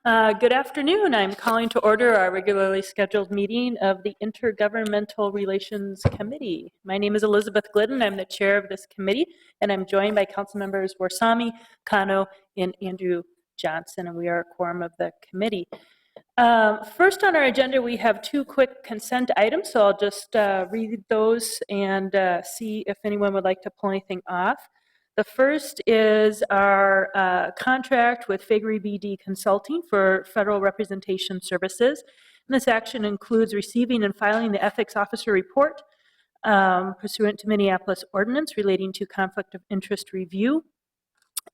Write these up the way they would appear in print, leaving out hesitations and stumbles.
Good afternoon. I'm calling to order our regularly scheduled meeting of the Intergovernmental Relations Committee. My name is Elizabeth Glidden. I'm the chair of this committee, and I'm joined by council members Warsami, Kano, and Andrew Johnson, and we are a quorum of the committee. First on our agenda, we have two quick consent items, so I'll just read those and see if anyone would like to pull anything off. The first is our contract with Fagery BD Consulting for federal representation services. And this action includes receiving and filing the ethics officer report pursuant to Minneapolis ordinance relating to conflict of interest review,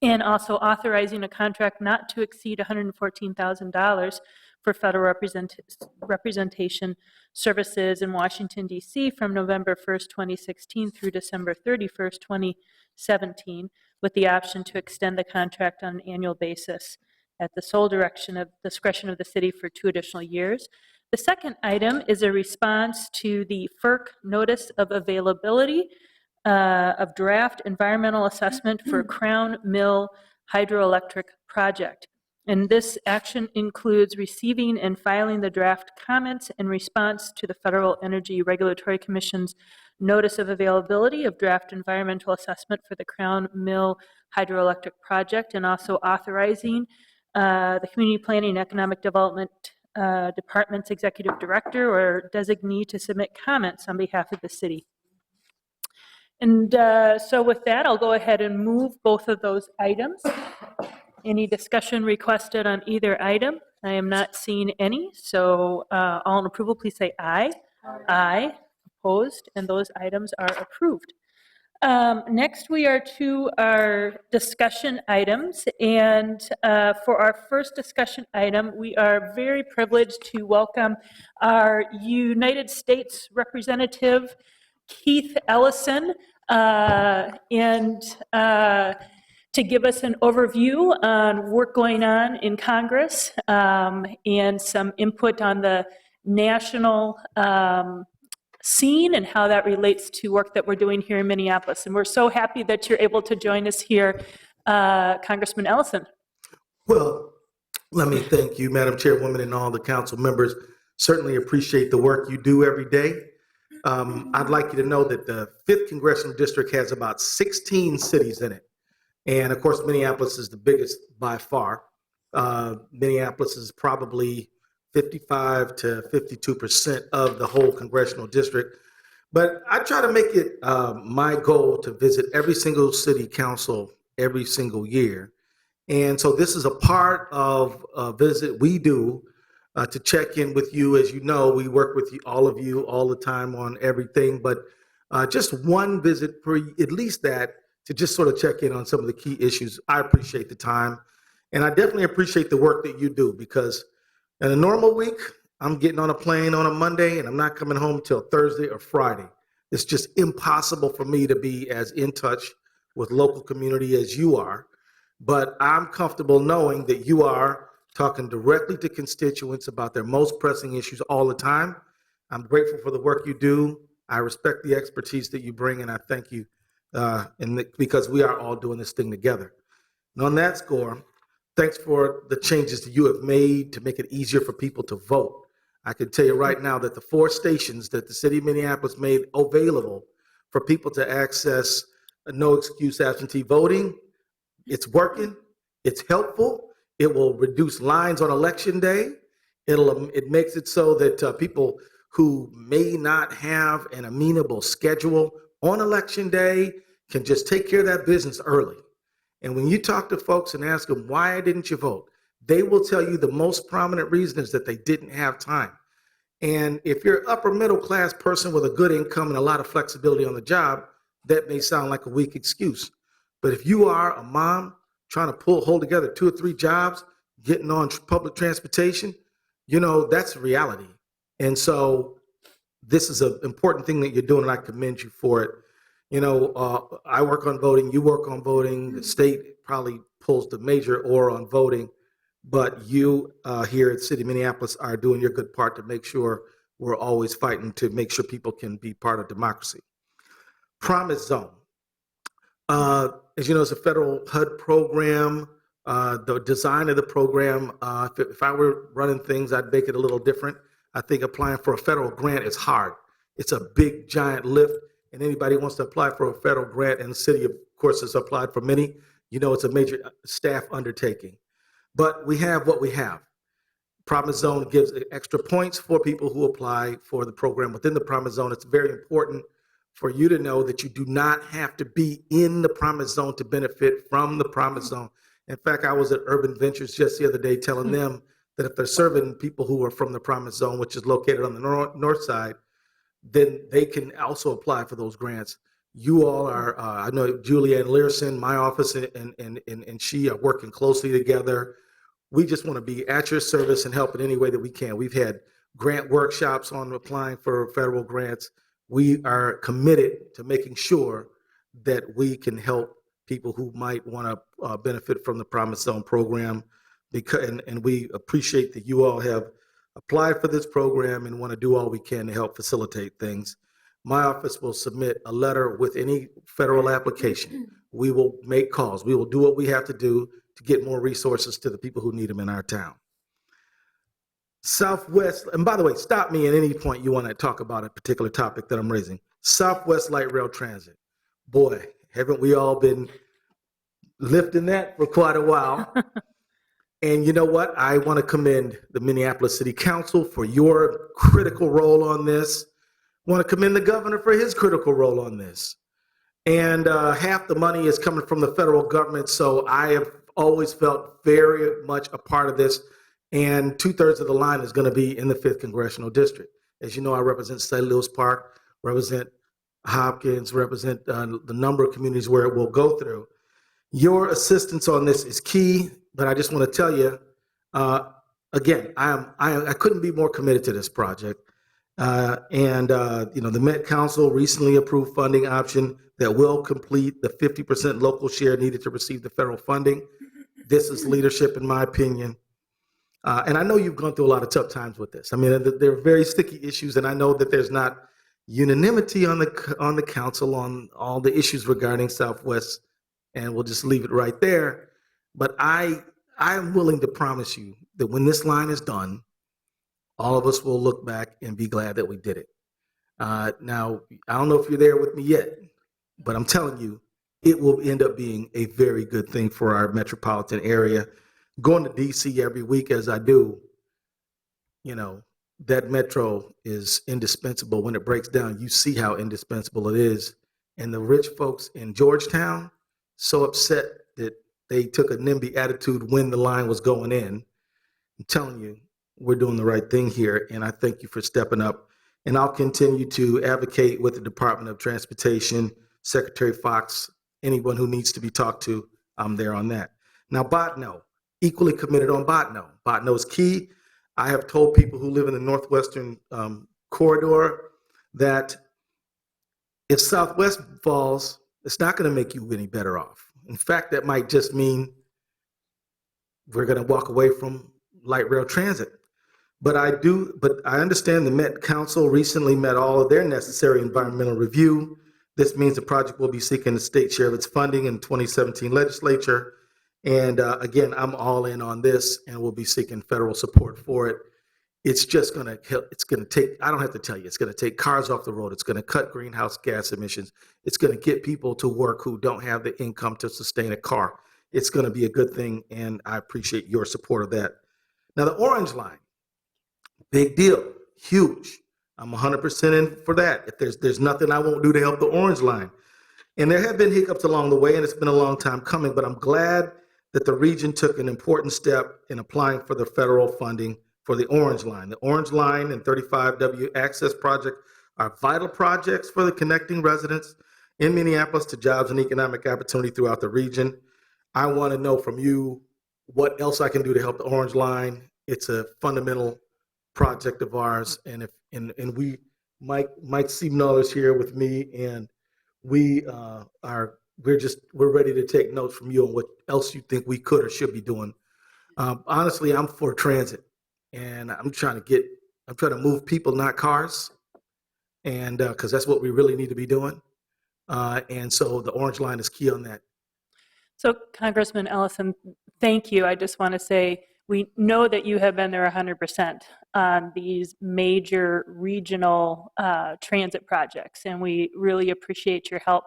and also authorizing a contract not to exceed $114,000 for federal representation services in Washington, D.C. from November 1st, 2016 through December 31st, 2017, with the option to extend the contract on an annual basis at the sole discretion of the city for 2 additional years. The second item is a response to the FERC notice of availability of draft environmental assessment for Crown Mill hydroelectric project. And this action includes receiving and filing the draft comments in response to the Federal Energy Regulatory Commission's notice of availability of draft environmental assessment for the Crown Mill hydroelectric project, and also authorizing the Community Planning and Economic Development Department's Executive Director or designee to submit comments on behalf of the city. And so with that, I'll go ahead and move both of those items. Any discussion requested on either item? I am not seeing any, so all in approval, please say aye. Aye. Aye. Opposed, and those items are approved. Next, we are to our discussion items, and for our first discussion item, we are very privileged to welcome our United States Representative, Keith Ellison, and to give us an overview on work going on in Congress and some input on the national scene and how that relates to work that we're doing here in Minneapolis. And we're so happy that you're able to join us here, Congressman Ellison. Well, let me thank you, Madam Chairwoman, and all the council members. Certainly appreciate the work you do every day. I'd like you to know that the 5th Congressional District has about 16 cities in it. And of course, Minneapolis is the biggest by far. Minneapolis is probably 55 to 52% of the whole congressional district. But I try to make it my goal to visit every single city council every single year. And so this is a part of a visit we do to check in with you. As you know, we work with you, all of you, all the time on everything, but just one visit per, at least that, to just sort of check in on some of the key issues. I appreciate the time, and I definitely appreciate the work that you do, because in a normal week, I'm getting on a plane on a Monday and I'm not coming home till Thursday or Friday. It's just impossible for me to be as in touch with local community as you are, but I'm comfortable knowing that you are talking directly to constituents about their most pressing issues all the time. I'm grateful for the work you do. I respect the expertise that you bring, and I thank you because we are all doing this thing together. And on that score, thanks for the changes that you have made to make it easier for people to vote. I can tell you right now that the 4 stations that the city of Minneapolis made available for people to access no excuse absentee voting, it's working, it's helpful, it will reduce lines on election day, it makes it so that people who may not have an amenable schedule on election day can just take care of that business early. And when you talk to folks and ask them, why didn't you vote? They will tell you the most prominent reason is that they didn't have time. And if you're an upper middle class person with a good income and a lot of flexibility on the job, that may sound like a weak excuse. But if you are a mom trying to hold together 2 or 3 jobs, getting on public transportation, you know, that's reality. And so this is an important thing that you're doing, and I commend you for it. You know, I work on voting, you work on voting, the state probably pulls the major oar on voting, but you here at City of Minneapolis are doing your good part to make sure we're always fighting to make sure people can be part of democracy. Promise Zone. As you know, it's a federal HUD program The design of the program, if I were running things, I'd make it a little different. I think applying for a federal grant is hard. It's a big, giant lift, and anybody who wants to apply for a federal grant, and the city, of course, has applied for many, you know it's a major staff undertaking. But we have what we have. Promise Zone gives extra points for people who apply for the program within the Promise Zone. It's very important for you to know that you do not have to be in the Promise Zone to benefit from the Promise Zone. In fact, I was at Urban Ventures just the other day telling them that if they're serving people who are from the Promise Zone, which is located on the north side, then they can also apply for those grants. You all are, I know Julianne Learson, my office, and she are working closely together. We just want to be at your service and help in any way that we can. We've had grant workshops on applying for federal grants. We are committed to making sure that we can help people who might want to benefit from the Promise Zone program. And we appreciate that you all have applied for this program and want to do all we can to help facilitate things. My office will submit a letter with any federal application. We will make calls. We will do what we have to do to get more resources to the people who need them in our town. Southwest, and by the way, stop me at any point you want to talk about a particular topic that I'm raising. Southwest Light Rail Transit. Boy, haven't we all been lifting that for quite a while? And you know what? I want to commend the Minneapolis City Council for your critical role on this. I want to commend the governor for his critical role on this. And half the money is coming from the federal government, so I have always felt very much a part of this. And 2/3 of the line is going to be in the 5th Congressional District. As you know, I represent St. Louis Park, represent Hopkins, represent the number of communities where it will go through. Your assistance on this is key, but I just want to tell you, again, I couldn't be more committed to this project. The Met Council recently approved funding option that will complete the 50% local share needed to receive the federal funding. This is leadership, in my opinion. And I know you've gone through a lot of tough times with this. I mean, there are very sticky issues, and I know that there's not unanimity on the council on all the issues regarding Southwest, and we'll just leave it right there. But I am willing to promise you that when this line is done, all of us will look back and be glad that we did it. Now, I don't know if you're there with me yet, but I'm telling you, it will end up being a very good thing for our metropolitan area. Going to DC every week as I do, you know, that metro is indispensable. When it breaks down, you see how indispensable it is. And the rich folks in Georgetown, so upset that they took a NIMBY attitude when the line was going in. I'm telling you, we're doing the right thing here, and I thank you for stepping up. And I'll continue to advocate with the Department of Transportation, Secretary Fox, anyone who needs to be talked to, I'm there on that. Now, Botno, equally committed on Botno. Botno is key. I have told people who live in the Northwestern corridor that if Southwest falls, it's not going to make you any better off. In fact, that might just mean we're going to walk away from light rail transit. But I understand the Met Council recently met all of their necessary environmental review. This means the project will be seeking the state share of its funding in 2017 legislature. And again, I'm all in on this, and we'll be seeking federal support for it. It's just going to help. It's going to take, I don't have to tell you, it's going to take cars off the road. It's going to cut greenhouse gas emissions. It's going to get people to work who don't have the income to sustain a car. It's going to be a good thing, and I appreciate your support of that. Now, the Orange Line, big deal, huge. I'm 100% in for that. If there's nothing I won't do to help the Orange Line. And there have been hiccups along the way, and it's been a long time coming, but I'm glad that the region took an important step in applying for the federal funding for the Orange Line. The Orange Line and 35W Access Project are vital projects for the connecting residents in Minneapolis to jobs and economic opportunity throughout the region. I want to know from you what else I can do to help the Orange Line. It's a fundamental project of ours, and we, Mike Siebenow is here with me, and we're ready to take notes from you on what else you think we could or should be doing. Honestly, I'm for transit, and I'm trying to move people, not cars, and because that's what we really need to be doing. And so the Orange Line is key on that. So Congressman Ellison, thank you. I just want to say we know that you have been there 100% on these major regional transit projects, and we really appreciate your help.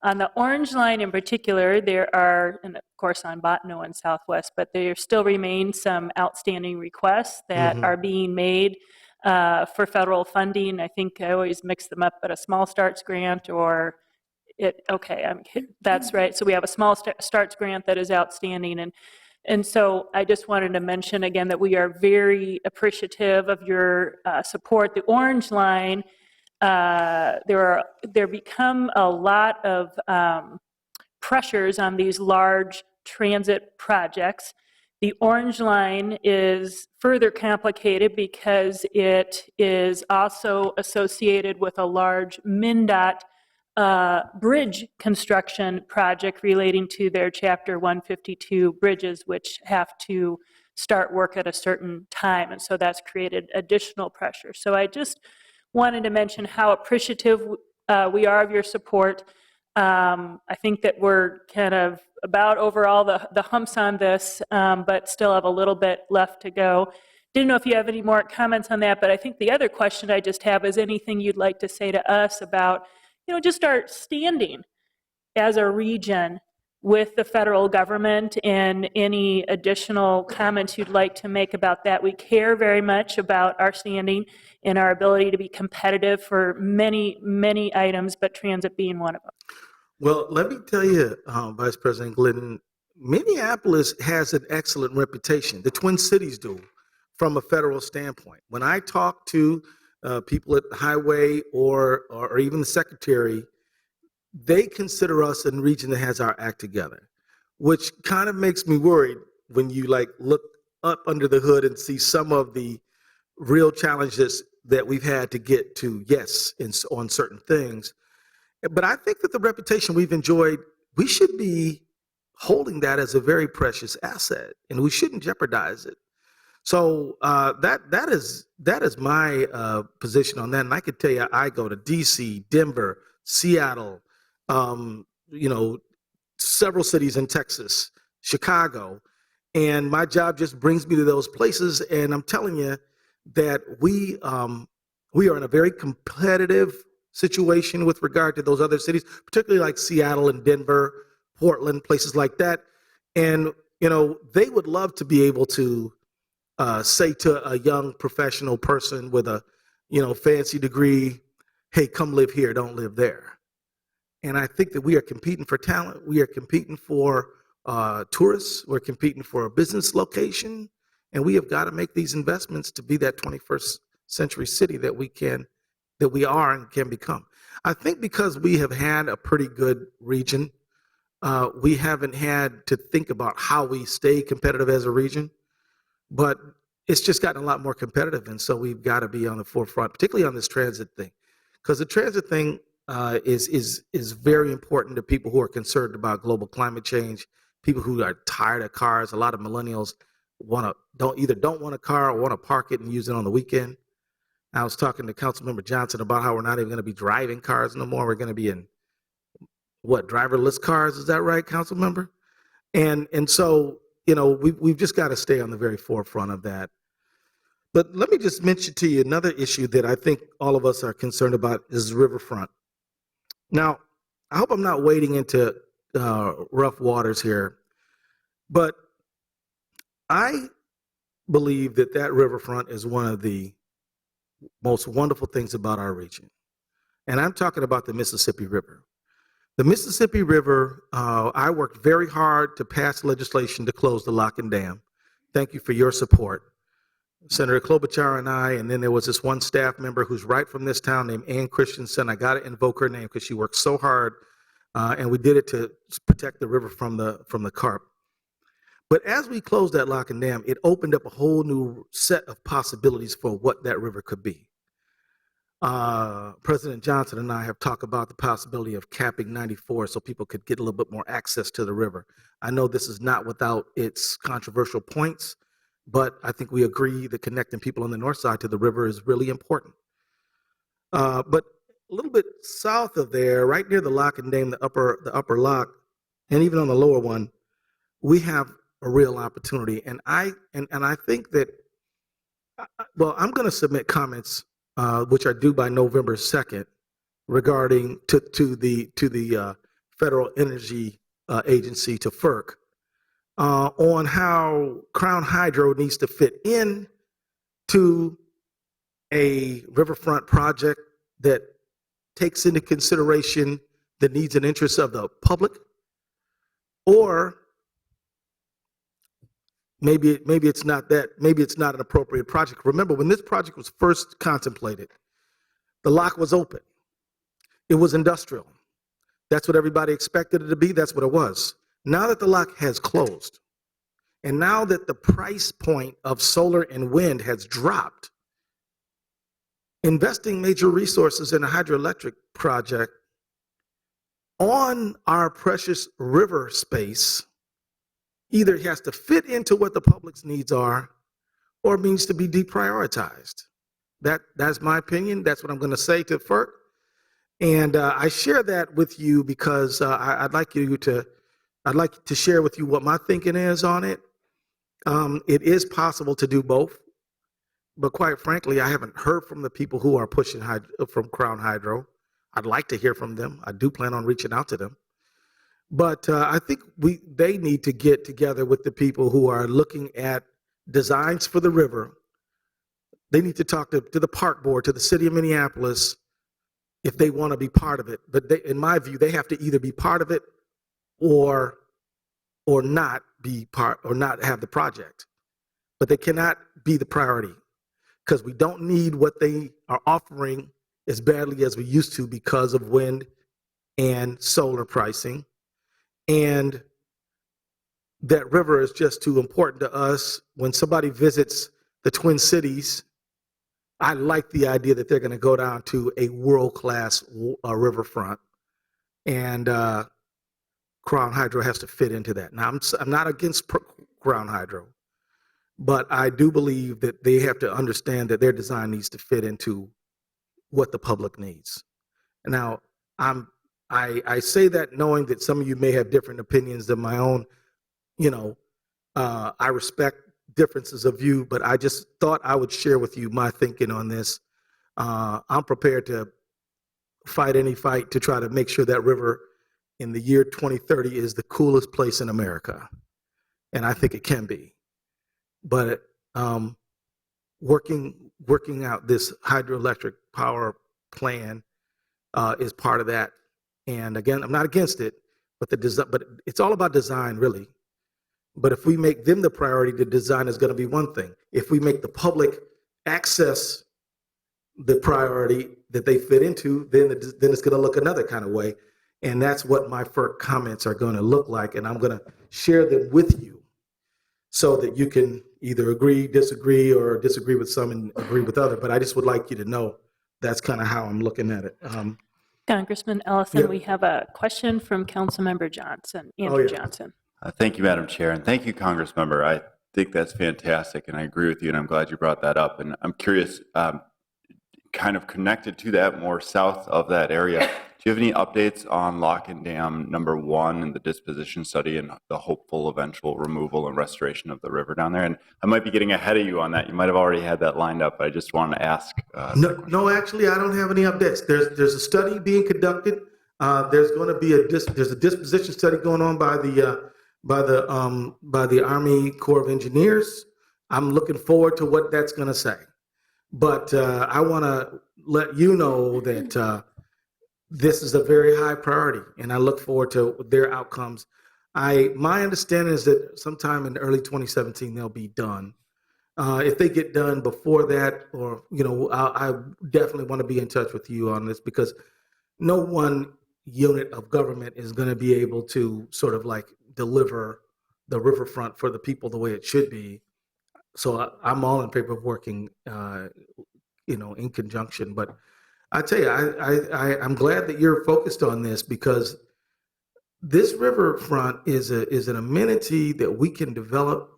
On the Orange Line in particular, there are, and of course on Botano and Southwest, but there still remain some outstanding requests that are being made for federal funding. I think I always mix them up, but a small starts grant or that's right. So we have a small starts grant that is outstanding. And so I just wanted to mention again that we are very appreciative of your support. The Orange Line, there become a lot of pressures on these large transit projects. The Orange Line is further complicated because it is also associated with a large MnDOT bridge construction project relating to their Chapter 152 bridges, which have to start work at a certain time. And so that's created additional pressure. So I just wanted to mention how appreciative we are of your support. I think that we're kind of about over all the humps on this, but still have a little bit left to go. Didn't know if you have any more comments on that, but I think the other question I just have is anything you'd like to say to us about, just our standing as a region with the federal government and any additional comments you'd like to make about that. We care very much about our standing and our ability to be competitive for many, many items, but transit being one of them. Well, let me tell you, Vice President Glidden, Minneapolis has an excellent reputation. The Twin Cities do, from a federal standpoint. When I talk to people at the highway or even the secretary, they consider us a region that has our act together, which kind of makes me worried when you look up under the hood and see some of the real challenges that we've had to get to, yes, on certain things. But I think that the reputation we've enjoyed, we should be holding that as a very precious asset, and we shouldn't jeopardize it. So that is my position on that. And I could tell you, I go to DC, Denver, Seattle, several cities in Texas, Chicago, and my job just brings me to those places. And I'm telling you that we are in a very competitive situation with regard to those other cities, particularly like Seattle and Denver, Portland, places like that. And they would love to be able to say to a young professional person with a fancy degree, hey, come live here, don't live there. And I think that we are competing for talent. We are competing for tourists. We're competing for a business location. And we have got to make these investments to be that 21st century city that we are and can become. I think because we have had a pretty good region, we haven't had to think about how we stay competitive as a region. But it's just gotten a lot more competitive, and so we've got to be on the forefront, particularly on this transit thing, because the transit thing is very important to people who are concerned about global climate change, people who are tired of cars. A lot of millennials don't want a car or want to park it and use it on the weekend. I was talking to Councilmember Johnson about how we're not even going to be driving cars no more. We're going to be in driverless cars. Is that right, Councilmember? And so we've just got to stay on the very forefront of that. But let me just mention to you another issue that I think all of us are concerned about is riverfront. Now, I hope I'm not wading into rough waters here, but I believe that riverfront is one of the most wonderful things about our region. And I'm talking about the Mississippi River. The Mississippi River, I worked very hard to pass legislation to close the lock and dam. Thank you for your support. Senator Klobuchar and I, and then there was this one staff member who's right from this town named Ann Christensen. I got to invoke her name because she worked so hard, and we did it to protect the river from the carp. But as we closed that lock and dam, it opened up a whole new set of possibilities for what that river could be. President Johnson and I have talked about the possibility of capping 94 so people could get a little bit more access to the river. I know this is not without its controversial points, but I think we agree that connecting people on the north side to the river is really important. But a little bit south of there, right near the lock and dam, the upper lock, and even on the lower one, we have a real opportunity. And I think that, well, I'm going to submit comments, which are due by November 2nd, regarding to the Federal Energy Agency, to FERC, on how Crown Hydro needs to fit in to a riverfront project that takes into consideration the needs and interests of the public, or maybe it's not that, maybe it's not an appropriate project. Remember, when this project was first contemplated, the lock was open. It was industrial. That's what everybody expected it to be. That's what it was. Now that the lock has closed, and now that the price point of solar and wind has dropped, investing major resources in a hydroelectric project on our precious river space either has to fit into what the public's needs are or means to be deprioritized. That's my opinion. That's what I'm going to say to FERC. And I share that with you because I'd like to share with you what my thinking is on it. It is possible to do both, but quite frankly, I haven't heard from the people who are pushing from Crown Hydro. I'd like to hear from them. I do plan on reaching out to them. But I think they need to get together with the people who are looking at designs for the river. They need to talk to the park board, to the city of Minneapolis, if they want to be part of it. But in my view, they have to either be part of it or not be part, or not have the project. But they cannot be the priority, because we don't need what they are offering as badly as we used to because of wind and solar pricing. And that river is just too important to us. When somebody visits the Twin Cities, I like the idea that they're going to go down to a world-class riverfront, and Crown Hydro has to fit into that. Now, I'm not against Crown Hydro, but I do believe that they have to understand that their design needs to fit into what the public needs. Now, I say that knowing that some of you may have different opinions than my own. I respect differences of view, but I just thought I would share with you my thinking on this. I'm prepared to fight any fight to try to make sure that river in the year 2030 is the coolest place in America. And I think it can be. But working out this hydroelectric power plan is part of that. And again, I'm not against it, but it's all about design, really. But if we make them the priority, the design is going to be one thing. If we make the public access the priority that they fit into, then it's going to look another kind of way. And that's what my FERC comments are going to look like. And I'm going to share them with you so that you can either agree, disagree, or disagree with some and agree with other. But I just would like you to know that's kind of how I'm looking at it. Congressman Ellison, Yeah. we have a question from Councilmember Johnson, Andrew yeah. Johnson. Thank you, Madam Chair, and thank you, Congressmember. I think that's fantastic, and I agree with you, and I'm glad you brought that up. And I'm curious, kind of connected to that, more south of that area, do you have any updates on Lock and Dam number 1 and the disposition study and the hopeful eventual removal and restoration of the river down there? And I might be getting ahead of you on that. You might have already had that lined up, but I just wanted to ask. No, actually, I don't have any updates. There's a study being conducted. There's going to be a disposition study going on by the Army Corps of Engineers. I'm looking forward to what that's going to say. But I want to let you know that this is a very high priority, and I look forward to their outcomes. My understanding is that sometime in early 2017 they'll be done. If they get done before that, or I definitely want to be in touch with you on this, because no one unit of government is going to be able to sort of like deliver the riverfront for the people the way it should be. So I'm all in favor of working, in conjunction. But I tell you, I'm glad that you're focused on this, because this riverfront is an amenity that we can develop,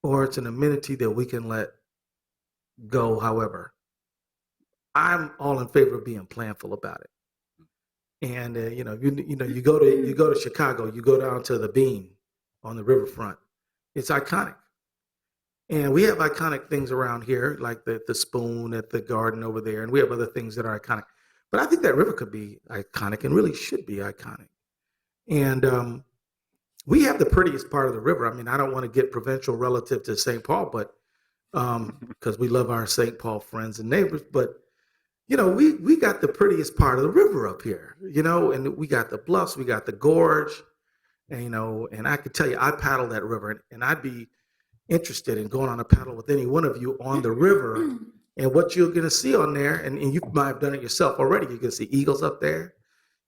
or it's an amenity that we can let go. However, I'm all in favor of being planful about it. And you go to Chicago, you go down to the Bean on the riverfront. It's iconic. And we have iconic things around here, like the spoon at the garden over there, and we have other things that are iconic. But I think that river could be iconic and really should be iconic. And we have the prettiest part of the river. I mean, I don't want to get provincial relative to St. Paul, but because we love our St. Paul friends and neighbors, but we got the prettiest part of the river up here, and we got the bluffs, we got the gorge, and and I could tell you, I paddle that river, and I'd be interested in going on a paddle with any one of you on the river. And what you're going to see on there, and you might have done it yourself already, you're going to see eagles up there,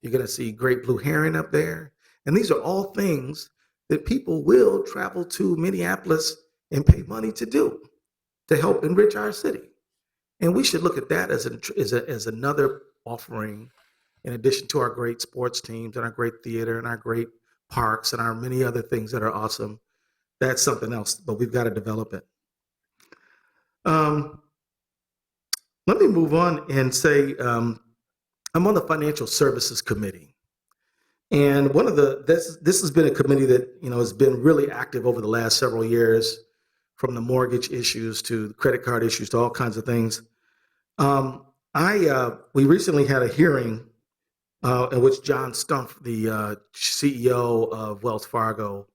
you're going to see great blue heron up there, and these are all things that people will travel to Minneapolis and pay money to do to help enrich our city. And we should look at that as another offering, in addition to our great sports teams and our great theater and our great parks and our many other things that are awesome. That's something else, but we've got to develop it. Let me move on and say I'm on the Financial Services Committee. And this has been a committee that has been really active over the last several years, from the mortgage issues to the credit card issues to all kinds of things. We recently had a hearing in which John Stumpf, the CEO of Wells Fargo,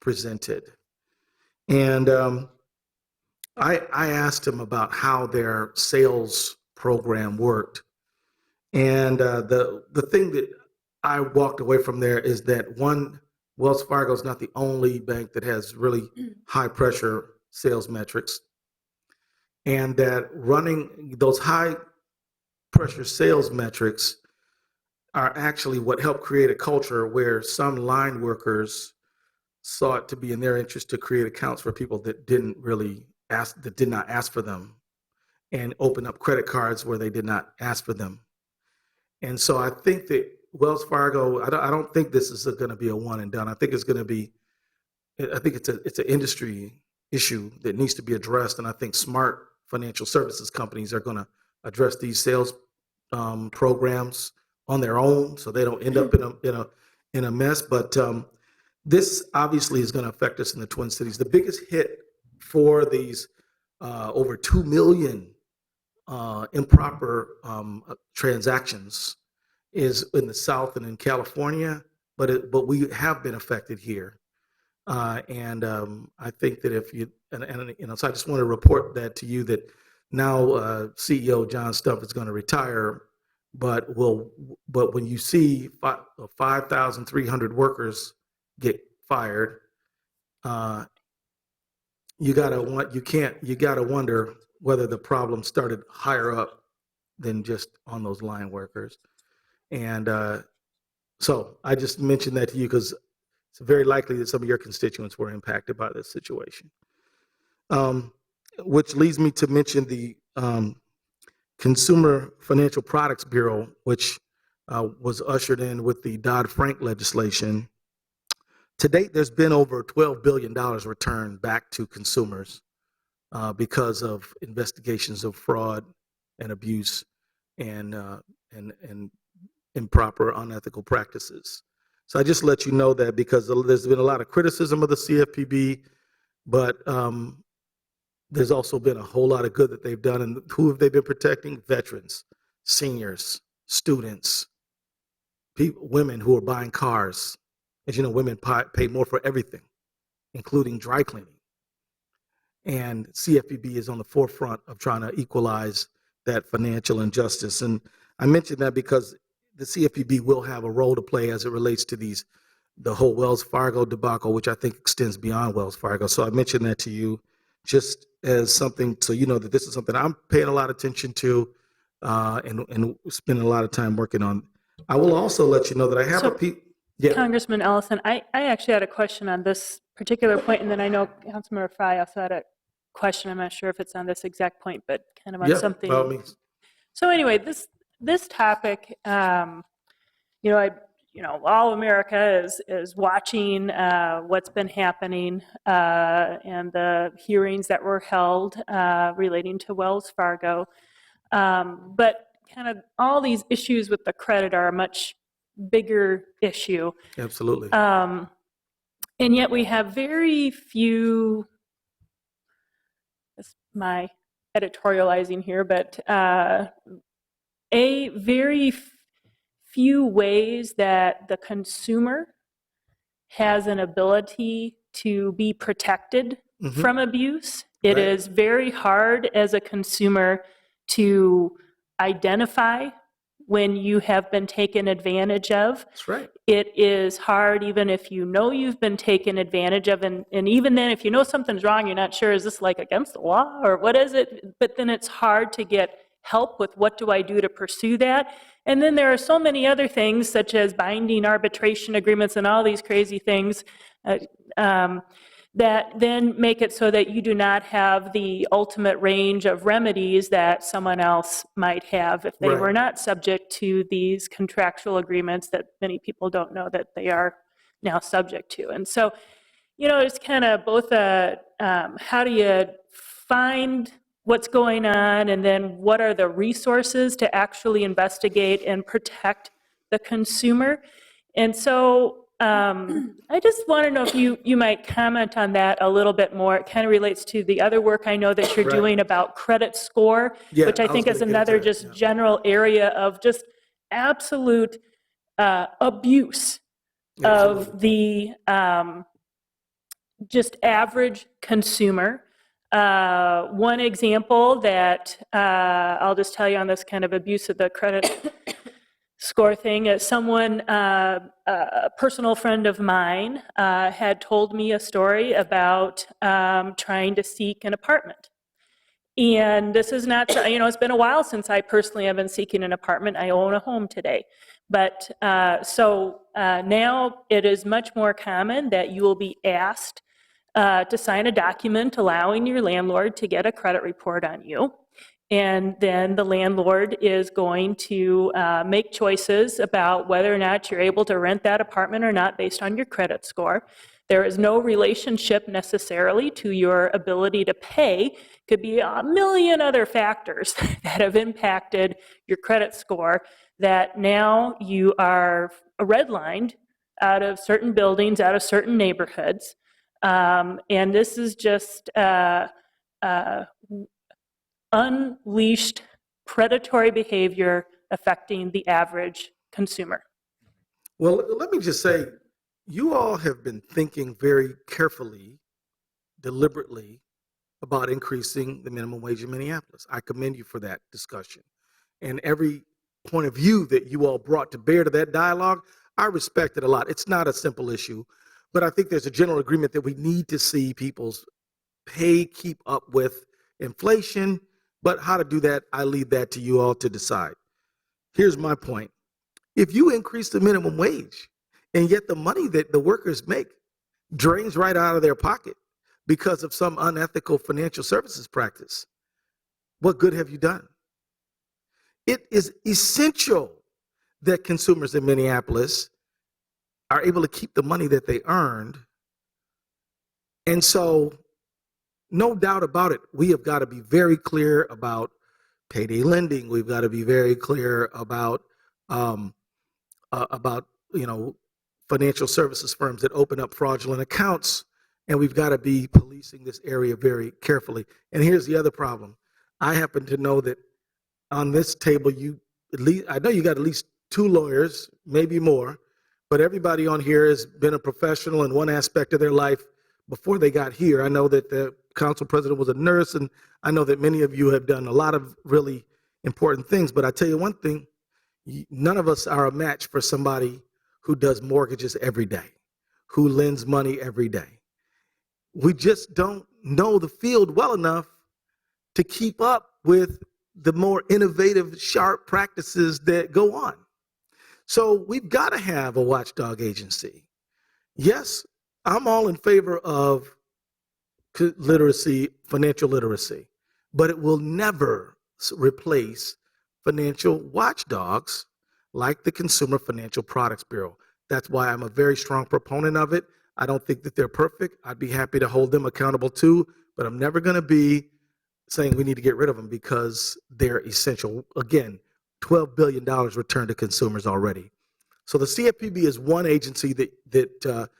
presented. And I asked him about how their sales program worked. And the thing that I walked away from there is that, one, Wells Fargo is not the only bank that has really high pressure sales metrics, and that running those high pressure sales metrics are actually what helped create a culture where some line workers saw it to be in their interest to create accounts for people that did not ask for them, and open up credit cards where they did not ask for them. And so I think that Wells Fargo, I don't think this is going to be a one and done. I think it's an industry issue that needs to be addressed. And I think smart financial services companies are going to address these sales programs on their own, so they don't end up in a mess. But this obviously is going to affect us in the Twin Cities. The biggest hit for these over 2 million improper transactions is in the South and in California, but we have been affected here. And I think that so I just want to report that to you, that now CEO John Stumpf is going to retire, but when you see 5,300 workers get fired, you gotta wonder whether the problem started higher up than just on those line workers. And so I just mentioned that to you because it's very likely that some of your constituents were impacted by this situation. Which leads me to mention the Consumer Financial Products Bureau, which was ushered in with the Dodd-Frank legislation. To date, there's been over $12 billion returned back to consumers because of investigations of fraud and abuse and improper, unethical practices. So I just let you know that, because there's been a lot of criticism of the CFPB, but there's also been a whole lot of good that they've done. And who have they been protecting? Veterans, seniors, students, women who are buying cars. As you know, women pay more for everything, including dry cleaning. And CFPB is on the forefront of trying to equalize that financial injustice. And I mention that because the CFPB will have a role to play as it relates to the whole Wells Fargo debacle, which I think extends beyond Wells Fargo. So I mentioned that to you just as something, so you know that this is something I'm paying a lot of attention to and spending a lot of time working on. I will also let you know that I have Yeah. Congressman Ellison, I actually had a question on this particular point, and then I know Councilmember Fry also had a question. I'm not sure if it's on this exact point, but kind of on something. By all means. So anyway, this topic, all America is watching what's been happening and the hearings that were held relating to Wells Fargo. But kind of all these issues with the credit are much bigger issue. Absolutely. And yet we have very few, that's my editorializing here, but very few ways that the consumer has an ability to be protected from abuse. It Right. is very hard as a consumer to identify when you have been taken advantage of. That's right. It is hard even if you know you've been taken advantage of, and even then, if you know something's wrong, you're not sure, is this like against the law or what is it? But then it's hard to get help with what do I do to pursue that. And then there are so many other things, such as binding arbitration agreements and all these crazy things that then make it so that you do not have the ultimate range of remedies that someone else might have if they Right. were not subject to these contractual agreements that many people don't know that they are now subject to. And so, it's kind of both how do you find what's going on, and then what are the resources to actually investigate and protect the consumer. And so I just want to know if you might comment on that a little bit more. It kind of relates to the other work I know that you're Right. doing about credit score, Yeah, which I I was think is gonna get into another that, just yeah. general area of just absolute abuse Absolutely. of the just average consumer. One example that I'll just tell you on this kind of abuse of the credit score thing is someone, a personal friend of mine, had told me a story about trying to seek an apartment. And this is not, it's been a while since I personally have been seeking an apartment. I own a home today. But now it is much more common that you will be asked to sign a document allowing your landlord to get a credit report on you. And then the landlord is going to make choices about whether or not you're able to rent that apartment or not based on your credit score. There is no relationship necessarily to your ability to pay. Could be a million other factors that have impacted your credit score that now you are redlined out of certain buildings, out of certain neighborhoods. And this is just unleashed predatory behavior affecting the average consumer. Well, let me just say, you all have been thinking very carefully, deliberately about increasing the minimum wage in Minneapolis. I commend you for that discussion. And every point of view that you all brought to bear to that dialogue, I respect it a lot. It's not a simple issue, but I think there's a general agreement that we need to see people's pay keep up with inflation. But how to do that, I leave that to you all to decide. Here's my point. If you increase the minimum wage and yet the money that the workers make drains right out of their pocket because of some unethical financial services practice, what good have you done? It is essential that consumers in Minneapolis are able to keep the money that they earned. And so, no doubt about it, we have got to be very clear about payday lending. We've got to be very clear about financial services firms that open up fraudulent accounts, and we've got to be policing this area very carefully. And here's the other problem. I happen to know that on this table, I know you got at least 2 lawyers, maybe more, but everybody on here has been a professional in one aspect of their life before they got here. I know that the council president was a nurse, and I know that many of you have done a lot of really important things. But I tell you one thing, none of us are a match for somebody who does mortgages every day, who lends money every day. We just don't know the field well enough to keep up with the more innovative, sharp practices that go on. So we've got to have a watchdog agency. Yes, I'm all in favor of literacy, financial literacy, but it will never replace financial watchdogs like the Consumer Financial Products Bureau. That's why I'm a very strong proponent of it. I don't think that they're perfect. I'd be happy to hold them accountable too, but I'm never going to be saying we need to get rid of them because they're essential. Again, $12 billion returned to consumers already. So the CFPB is one agency that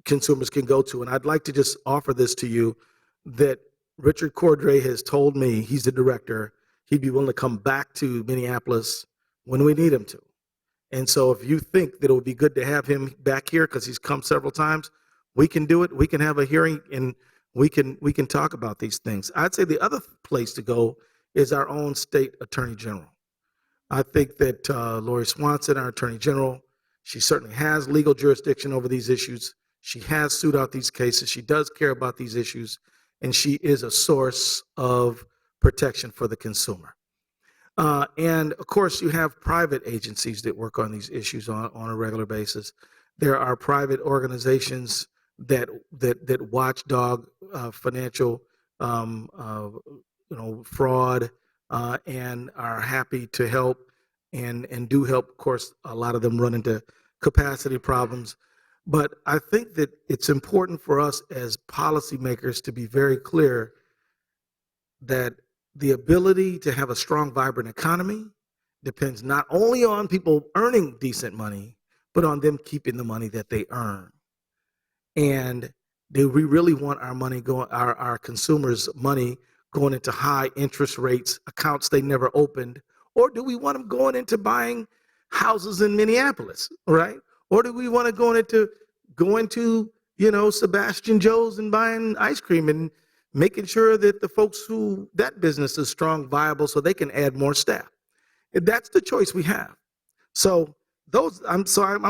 consumers can go to. And I'd like to just offer this to you, that Richard Cordray has told me, he's the director, he'd be willing to come back to Minneapolis when we need him to. And so if you think that it would be good to have him back here, because he's come several times, we can do it. We can have a hearing and we can talk about these things. I'd say the other place to go is our own state attorney general. I think that Lori Swanson, our attorney general, she certainly has legal jurisdiction over these issues. She has sued out these cases. She does care about these issues, and she is a source of protection for the consumer. And of course, you have private agencies that work on these issues on a regular basis. There are private organizations that watchdog financial fraud and are happy to help and do help. Of course, a lot of them run into capacity problems. But I think that it's important for us as policymakers to be very clear that the ability to have a strong, vibrant economy depends not only on people earning decent money, but on them keeping the money that they earn. And do we really want our money our consumers' money going into high interest rates, accounts they never opened, or do we want them going into buying houses in Minneapolis, right? Or do we want to go into going to Sebastian Joe's and buying ice cream and making sure that the folks who that business is strong, viable, so they can add more staff? And that's the choice we have. So I'm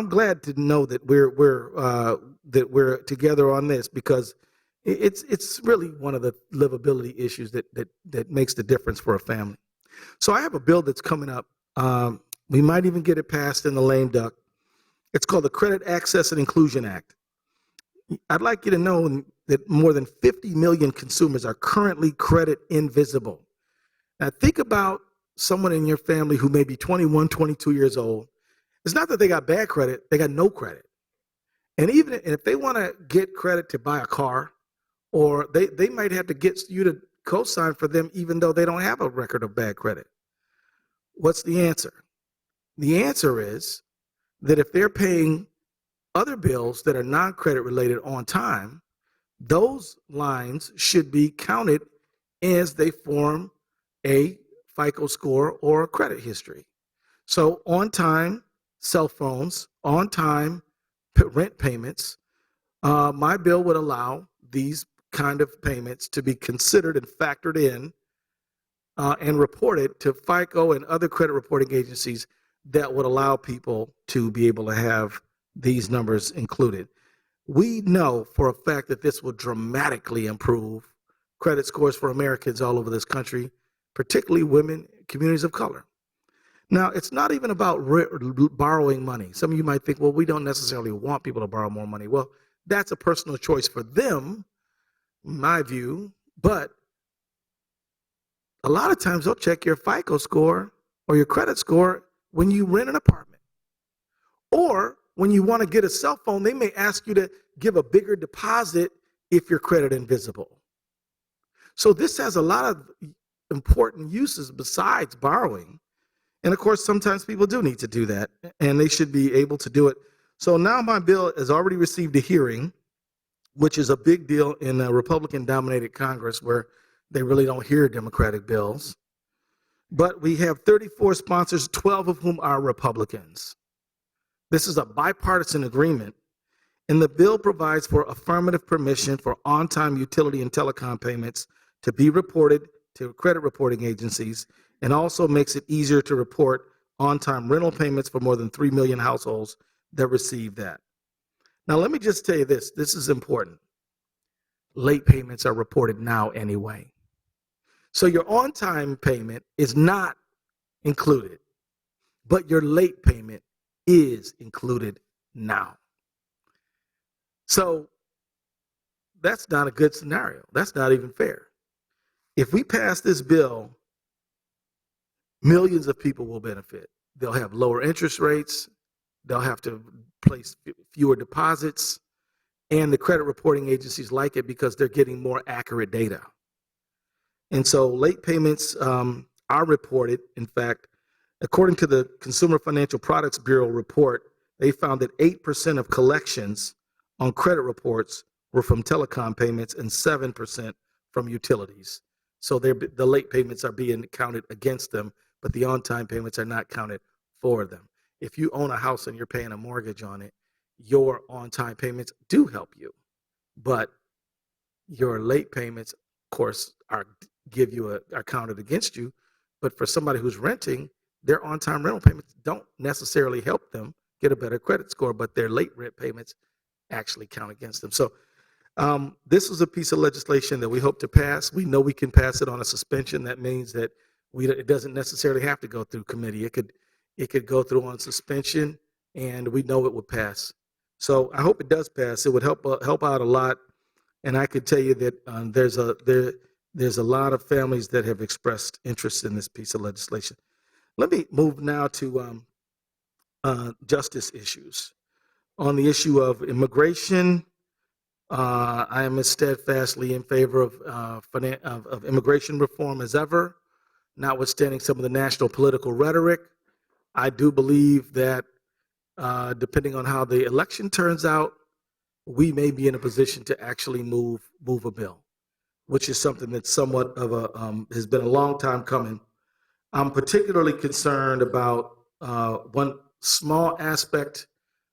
glad to know that we're together on this, because it's really one of the livability issues that makes the difference for a family. So I have a bill that's coming up. We might even get it passed in the lame duck. It's called the Credit Access and Inclusion Act. I'd like you to know that more than 50 million consumers are currently credit invisible. Now think about someone in your family who may be 21, 22 years old. It's not that they got bad credit, they got no credit. And even if they want to get credit to buy a car, or they might have to get you to co-sign for them even though they don't have a record of bad credit. What's the answer? The answer is that if they're paying other bills that are non-credit related on time, those lines should be counted as they form a FICO score or a credit history. So on time cell phones, on time rent payments, my bill would allow these kind of payments to be considered and factored in and reported to FICO and other credit reporting agencies that would allow people to be able to have these numbers included. We know for a fact that this will dramatically improve credit scores for Americans all over this country, particularly women, communities of color. Now, it's not even about borrowing money. Some of you might think, well, we don't necessarily want people to borrow more money. Well, that's a personal choice for them, in my view, but a lot of times they'll check your FICO score or your credit score when you rent an apartment. Or when you want to get a cell phone, they may ask you to give a bigger deposit if your credit invisible. So this has a lot of important uses besides borrowing. And of course, sometimes people do need to do that, and they should be able to do it. So now my bill has already received a hearing, which is a big deal in a Republican-dominated Congress where they really don't hear Democratic bills. But we have 34 sponsors, 12 of whom are Republicans. This is a bipartisan agreement, and the bill provides for affirmative permission for on-time utility and telecom payments to be reported to credit reporting agencies, and also makes it easier to report on-time rental payments for more than 3 million households that receive that. Now, let me just tell you this. This is important. Late payments are reported now anyway. So your on-time payment is not included, but your late payment is included now. So that's not a good scenario. That's not even fair. If we pass this bill, millions of people will benefit. They'll have lower interest rates. They'll have to place fewer deposits. And the credit reporting agencies like it because they're getting more accurate data. And so late payments are reported. In fact, according to the Consumer Financial Products Bureau report they found that 8% of collections on credit reports were from telecom payments and 7% from utilities. So the late payments are being counted against them, but the on-time payments are not counted for them. If you own a house and you're paying a mortgage on it, your on-time payments do help you, but your late payments, of course, are counted against you. But for somebody who's renting, their on-time rental payments don't necessarily help them get a better credit score, but their late rent payments actually count against them. So this is a piece of legislation that we hope to pass. We know we can pass it on a suspension. That means that it doesn't necessarily have to go through committee. It could go through on suspension, and we know it would pass. So I hope it does pass. It would help out a lot. And I could tell you that there's a lot of families that have expressed interest in this piece of legislation. Let me move now to justice issues. On the issue of immigration, I am as steadfastly in favor of immigration reform as ever, notwithstanding some of the national political rhetoric. I do believe that depending on how the election turns out, we may be in a position to actually move a bill, which is something that's somewhat of has been a long time coming. I'm particularly concerned about one small aspect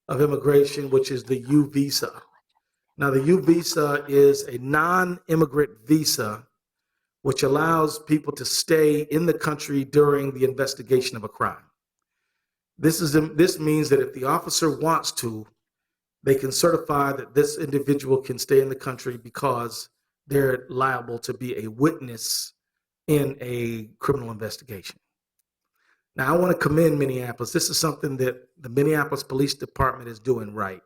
of immigration, which is the U visa. Now, the U visa is a non-immigrant visa, which allows people to stay in the country during the investigation of a crime. This means that if the officer wants to, they can certify that this individual can stay in the country because they're liable to be a witness in a criminal investigation. Now, I want to commend Minneapolis. This is something that the Minneapolis Police Department is doing right.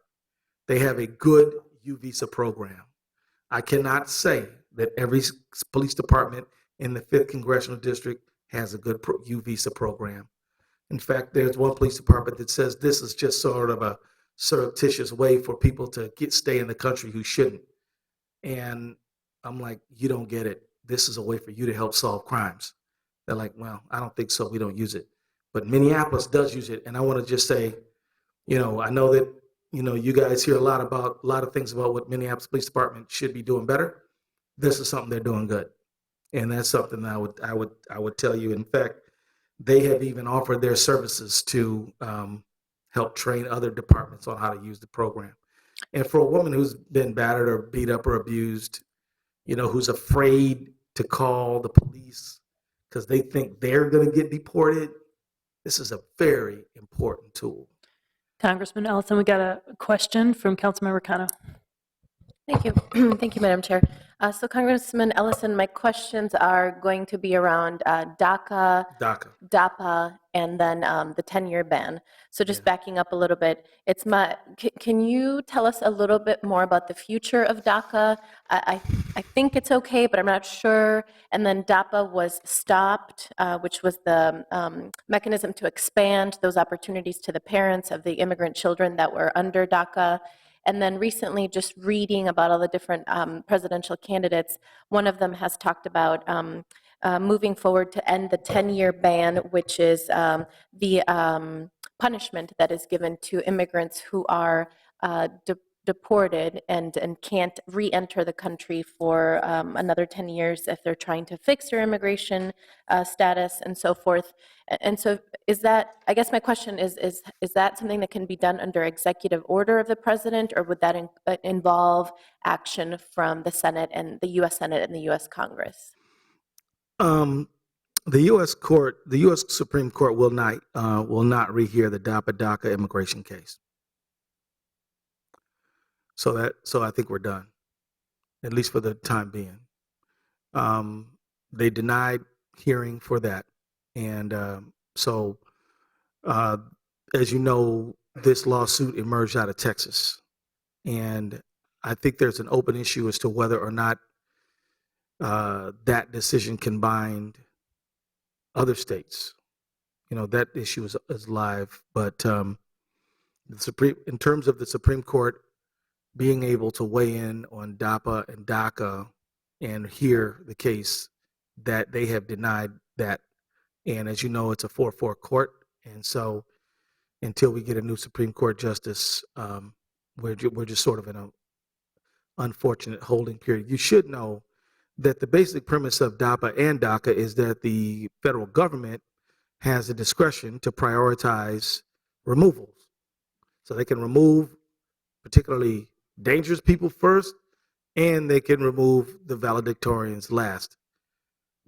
They have a good U visa program. I cannot say that every police department in the 5th Congressional District has a good U visa program. In fact, there's one police department that says this is just sort of a surreptitious way for people to stay in the country who shouldn't. And I'm like, you don't get it. This is a way for you to help solve crimes. They're like, well, I don't think so. We don't use it. But Minneapolis does use it. And I want to just say, I know that, you guys hear a lot of things about what Minneapolis Police Department should be doing better. This is something they're doing good. And that's something I would tell you. In fact, they have even offered their services to help train other departments on how to use the program. And for a woman who's been battered or beat up or abused, who's afraid to call the police because they think they're going to get deported, this is a very important tool. Congressman Ellison, we got a question from Councilmember Kano. Thank you. Thank you, Madam Chair. So Congressman Ellison, my questions are going to be around DACA, DAPA, and then the 10-year ban. So just backing up a little bit, can you tell us a little bit more about the future of DACA? I think it's okay, but I'm not sure. And then DAPA was stopped, which was the mechanism to expand those opportunities to the parents of the immigrant children that were under DACA. And then recently, just reading about all the different presidential candidates, one of them has talked about moving forward to end the 10-year ban, which is the punishment that is given to immigrants who are deported and can't re-enter the country for another 10 years if they're trying to fix their immigration status and so forth. And so is that, I guess my question is that something that can be done under executive order of the president, or would that involve action from the Senate and the U.S. Senate and the U.S. Congress? The U.S. Supreme Court will not rehear the DAPA immigration case. So I think we're done, at least for the time being. They denied hearing for that. And so, as you know, this lawsuit emerged out of Texas. And I think there's an open issue as to whether or not that decision can bind other states. That issue is live. But in terms of the Supreme Court being able to weigh in on DAPA and DACA and hear the case, that they have denied that. And as you know, it's a 4-4 court. And so until we get a new Supreme Court justice. We're just sort of in an unfortunate holding period. You should know that the basic premise of DAPA and DACA is that the federal government has the discretion to prioritize removals. So they can remove particularly dangerous people first, and they can remove the valedictorians last.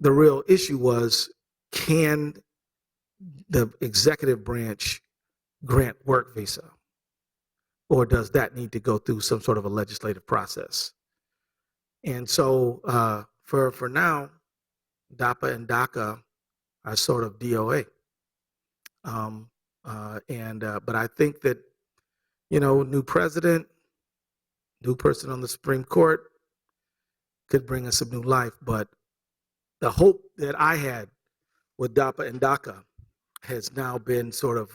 The real issue was, can the executive branch grant work visa? Or does that need to go through some sort of a legislative process? And so for now, DAPA and DACA are sort of DOA. But I think that, new president, new person on the Supreme Court could bring us some new life. But the hope that I had with DAPA and DACA has now been sort of,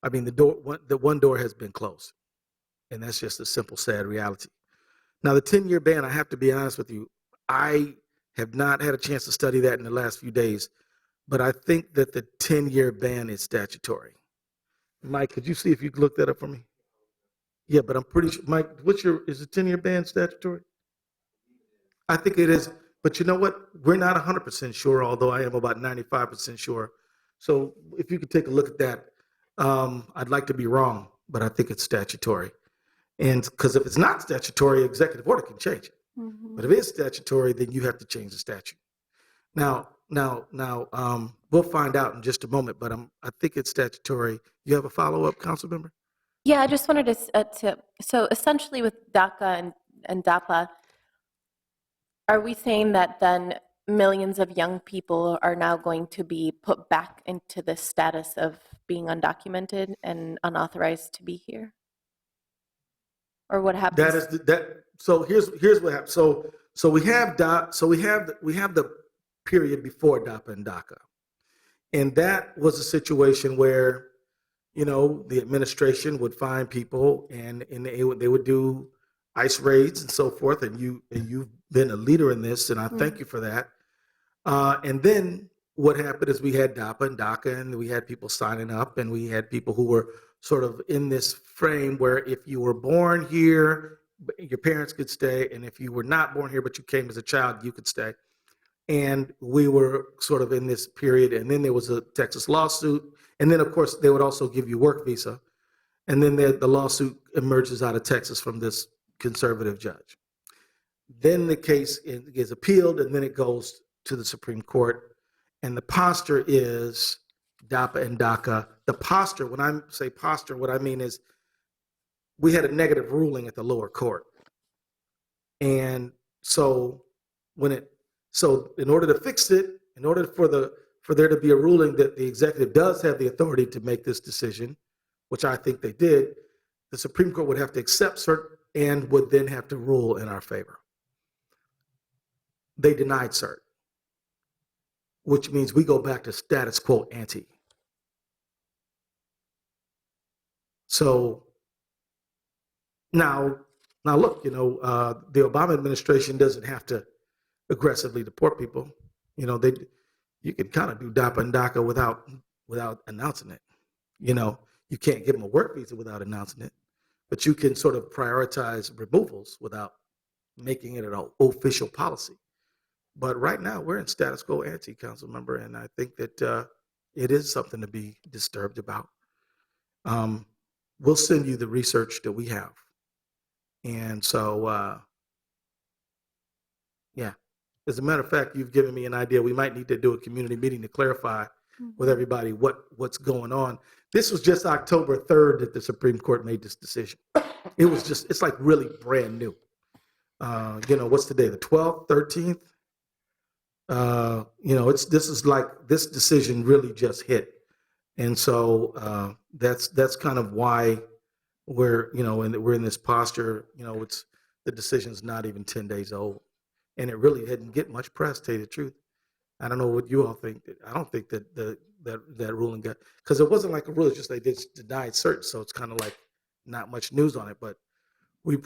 the one door has been closed. And that's just a simple, sad reality. Now, the 10-year ban, I have to be honest with you, I have not had a chance to study that in the last few days, but I think that the 10-year ban is statutory. Mike, could you see if you could look that up for me? Yeah, but I'm pretty sure, Mike, is the 10-year ban statutory? I think it is, but you know what? We're not 100% sure, although I am about 95% sure. So if you could take a look at that, I'd like to be wrong, but I think it's statutory. And because if it's not statutory, executive order can change it. Mm-hmm. But if it is statutory, then you have to change the statute. Now, we'll find out in just a moment, but I think it's statutory. You have a follow-up, council member? Yeah, I just wanted to so essentially with DACA and DAPA, are we saying that then millions of young people are now going to be put back into the status of being undocumented and unauthorized to be here? Or what happens? So here's what happens. So we have the period before DAPA and DACA, and that was a situation where, the administration would find people and they would do ICE raids and so forth. And you've been a leader in this, and I thank you for that. And then what happened is we had DAPA and DACA, and we had people signing up, and we had people who were sort of in this frame where if you were born here, your parents could stay, and if you were not born here but you came as a child, you could stay. And we were sort of in this period, and then there was a Texas lawsuit, and then of course they would also give you work visa, and then the lawsuit emerges out of Texas from this conservative judge. Then the case is appealed, and then it goes to the Supreme Court, and the posture is DAPA and DACA. The posture, when I say posture, what I mean is we had a negative ruling at the lower court. And so in order to fix it, in order for there to be a ruling that the executive does have the authority to make this decision, which I think they did, the Supreme Court would have to accept cert and would then have to rule in our favor. They denied cert, which means we go back to status quo ante. So now look, the Obama administration doesn't have to aggressively deport people. You can kind of do DAPA and DACA without announcing it. You can't give them a work visa without announcing it, but you can sort of prioritize removals without making it an official policy. But right now we're in status quo ante, council member, and I think that it is something to be disturbed about. We'll send you the research that we have. And so, yeah, as a matter of fact, you've given me an idea. We might need to do a community meeting to clarify with everybody what's going on. This was just October 3rd that the Supreme Court made this decision. It's like really brand new. What's today, the 12th, 13th? This decision really just hit. And so that's kind of why we're in this posture. It's the decision's not even 10 days old, and it really didn't get much press, to tell you the truth. I don't know what you all think. I don't think that that ruling got, because it wasn't like a ruling, just they just denied cert, so it's kind of like not much news on it. But we'd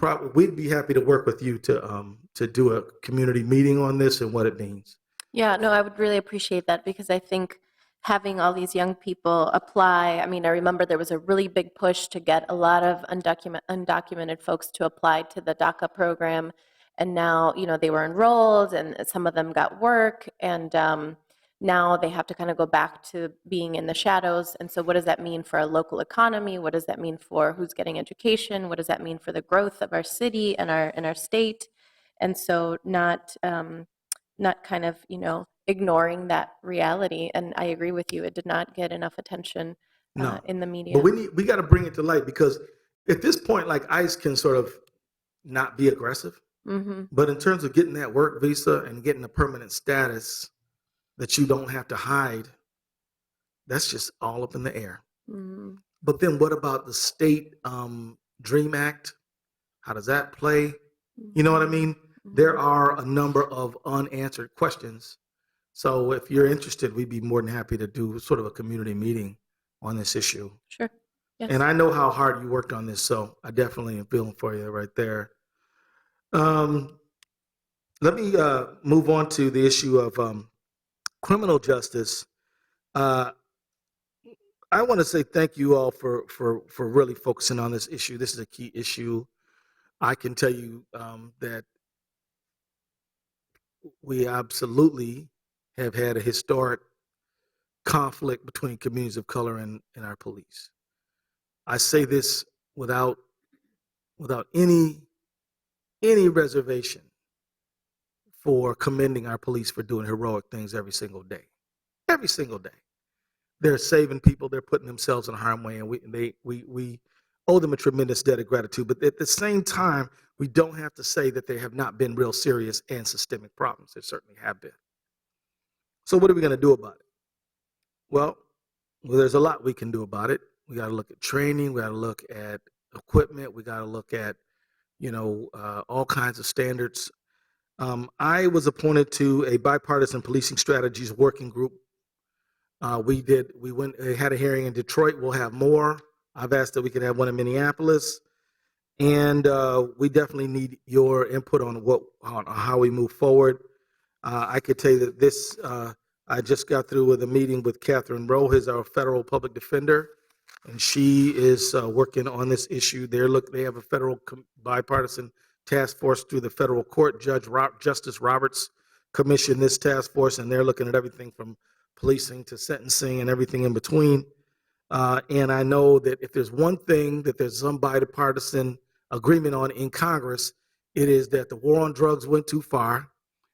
be happy to work with you to do a community meeting on this and what it means. Yeah, no, I would really appreciate that, because I think having all these young people apply. I mean, I remember there was a really big push to get a lot of undocumented folks to apply to the DACA program. And now, they were enrolled and some of them got work. And now they have to kind of go back to being in the shadows. And so what does that mean for our local economy? What does that mean for who's getting education? What does that mean for the growth of our city and our state? And so not kind of, ignoring that reality. And I agree with you. It did not get enough attention No. in the media. But we got to bring it to light, because at this point, like, ICE can sort of not be aggressive. Mm-hmm. But in terms of getting that work visa and getting a permanent status that you don't have to hide, that's just all up in the air. Mm-hmm. But then what about the state DREAM Act? How does that play? You know what I mean? Mm-hmm. There are a number of unanswered questions. So if you're interested, we'd be more than happy to do sort of a community meeting on this issue. Sure. Yes. And I know how hard you worked on this, so I definitely am feeling for you right there. Let me move on to the issue of criminal justice. I want to say thank you all for really focusing on this issue. This is a key issue. I can tell you that we absolutely have had a historic conflict between communities of color and our police. I say this without any reservation for commending our police for doing heroic things every single day. Every single day. They're saving people, they're putting themselves in harm's way, and we owe them a tremendous debt of gratitude. But at the same time, we don't have to say that there have not been real serious and systemic problems. There certainly have been. So what are we going to do about it? Well, there's a lot we can do about it. We got to look at training. We got to look at equipment. We got to look at, all kinds of standards. I was appointed to a bipartisan policing strategies working group. We had a hearing in Detroit. We'll have more. I've asked that we could have one in Minneapolis. And we definitely need your input on how we move forward. I could tell you that this, I just got through with a meeting with Catherine Rowe, who's our federal public defender, and she is working on this issue. They have a federal bipartisan task force through the federal court. Justice Roberts commissioned this task force, and they're looking at everything from policing to sentencing and everything in between. And I know that if there's one thing that there's some bipartisan agreement on in Congress, it is that the war on drugs went too far,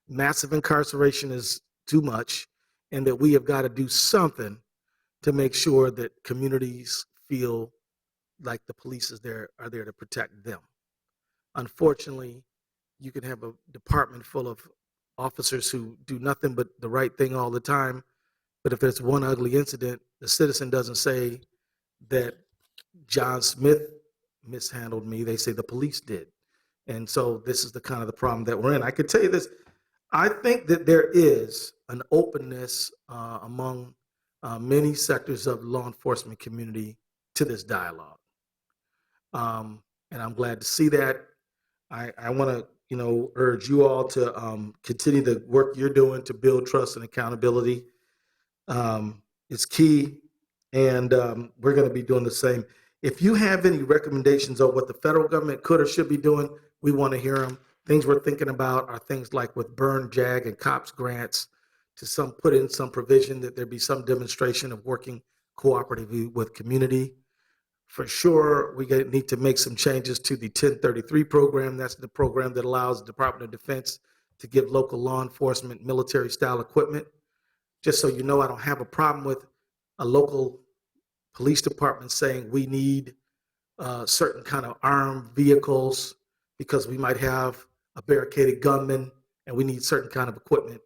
massive incarceration is too much, and that we have got to do something to make sure that communities feel like the police are there to protect them. Unfortunately, you can have a department full of officers who do nothing but the right thing all the time, but if there's one ugly incident, the citizen doesn't say that John Smith mishandled me. They say the police did. And so this is the kind of the problem that we're in. I could tell you this. I think that there is an openness among many sectors of the law enforcement community to this dialogue. And I'm glad to see that. I want to, urge you all to continue the work you're doing to build trust and accountability. It's key, and we're going to be doing the same. If you have any recommendations on what the federal government could or should be doing, we want to hear them. Things we're thinking about are things like with burn, JAG, and COPS grants to put in some provision that there be some demonstration of working cooperatively with community. For sure, we need to make some changes to the 1033 program. That's the program that allows the Department of Defense to give local law enforcement military-style equipment. Just so you know, I don't have a problem with a local police department saying we need certain kind of armed vehicles because we might have a barricaded gunman and we need certain kind of equipment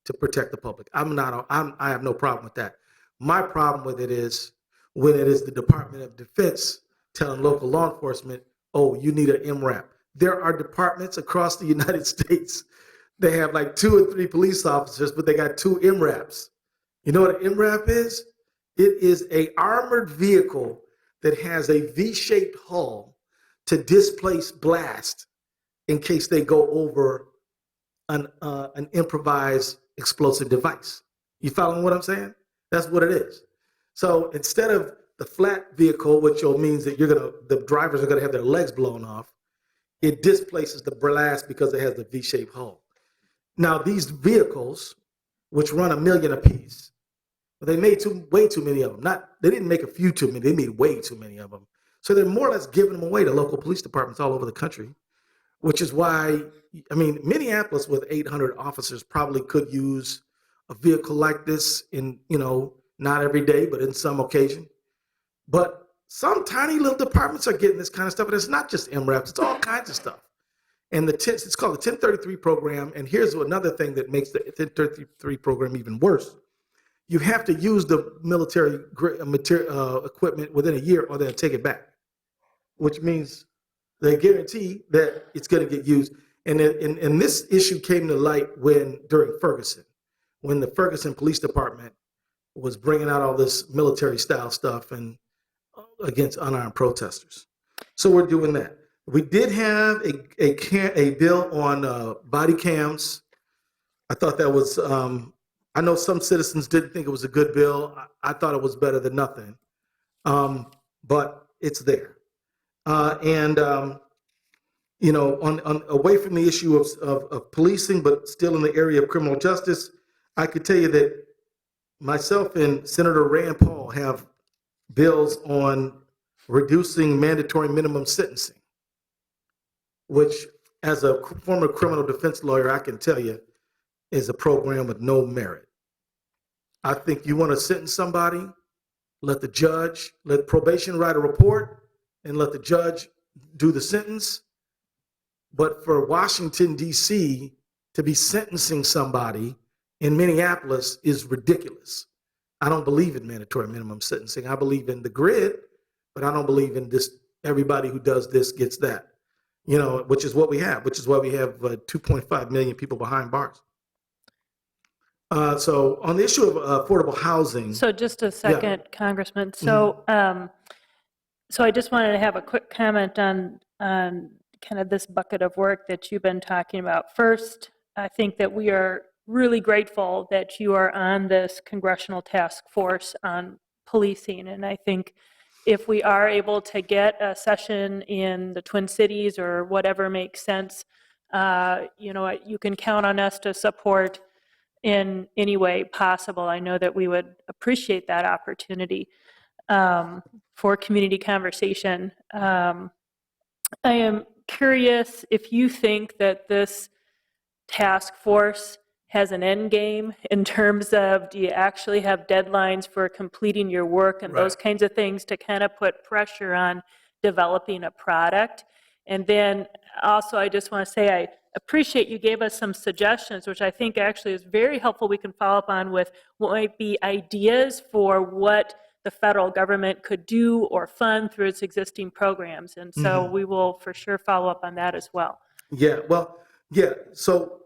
to protect the public. I have no problem with that. My problem with it is when it is the Department of Defense telling local law enforcement, oh, you need an MRAP. There are departments across the United States. They have like 2 or 3 police officers, but they got 2 MRAPs. You know what an MRAP is? It is an armored vehicle that has a V-shaped hull to displace blast in case they go over an improvised explosive device. You following what I'm saying? That's what it is. So instead of the flat vehicle, which means that the drivers are gonna have their legs blown off, it displaces the blast because it has the V-shaped hull. Now these vehicles, which run $1 million apiece, they made way too many of them. They didn't make a few too many. They made way too many of them. So they're more or less giving them away to local police departments all over the country, which is why, I mean, Minneapolis with 800 officers probably could use a vehicle like this in, not every day, but in some occasion. But some tiny little departments are getting this kind of stuff. And it's not just MRAPs, it's all kinds of stuff. And it's called the 1033 program. And here's another thing that makes the 1033 program even worse. You have to use the military equipment within a year or they'll take it back, which means they guarantee that it's going to get used. And this issue came to light during Ferguson, when the Ferguson Police Department was bringing out all this military style stuff and against unarmed protesters. So we're doing that. We did have a bill on body cams. I thought that was, I know some citizens didn't think it was a good bill. I thought it was better than nothing, but it's there. Away from the issue of policing, but still in the area of criminal justice, I could tell you that myself and Senator Rand Paul have bills on reducing mandatory minimum sentencing, which, as a former criminal defense lawyer, I can tell you is a program with no merit. I think you want to sentence somebody, let probation write a report and let the judge do the sentence. But for Washington, D.C. to be sentencing somebody in Minneapolis is ridiculous. I don't believe in mandatory minimum sentencing. I believe in the grid, but I don't believe in this. Everybody who does this gets that, which is what we have, which is why we have 2.5 million people behind bars. So on the issue of affordable housing. So just a second, Congressman. So, so I just wanted to have a quick comment on kind of this bucket of work that you've been talking about. First, I think that we are really grateful that you are on this congressional task force on policing. And I think if we are able to get a session in the Twin Cities or whatever makes sense, you can count on us to support in any way possible. I know that we would appreciate that opportunity for community conversation. I am curious if you think that this task force has an end game in terms of, do you actually have deadlines for completing your work and those kinds of things to kind of put pressure on developing a product? And then also, I just want to say I appreciate you gave us some suggestions, which I think actually is very helpful. We can follow up on with what might be ideas for what the federal government could do or fund through its existing programs. And so we will for sure follow up on that as well. Yeah, well, yeah. So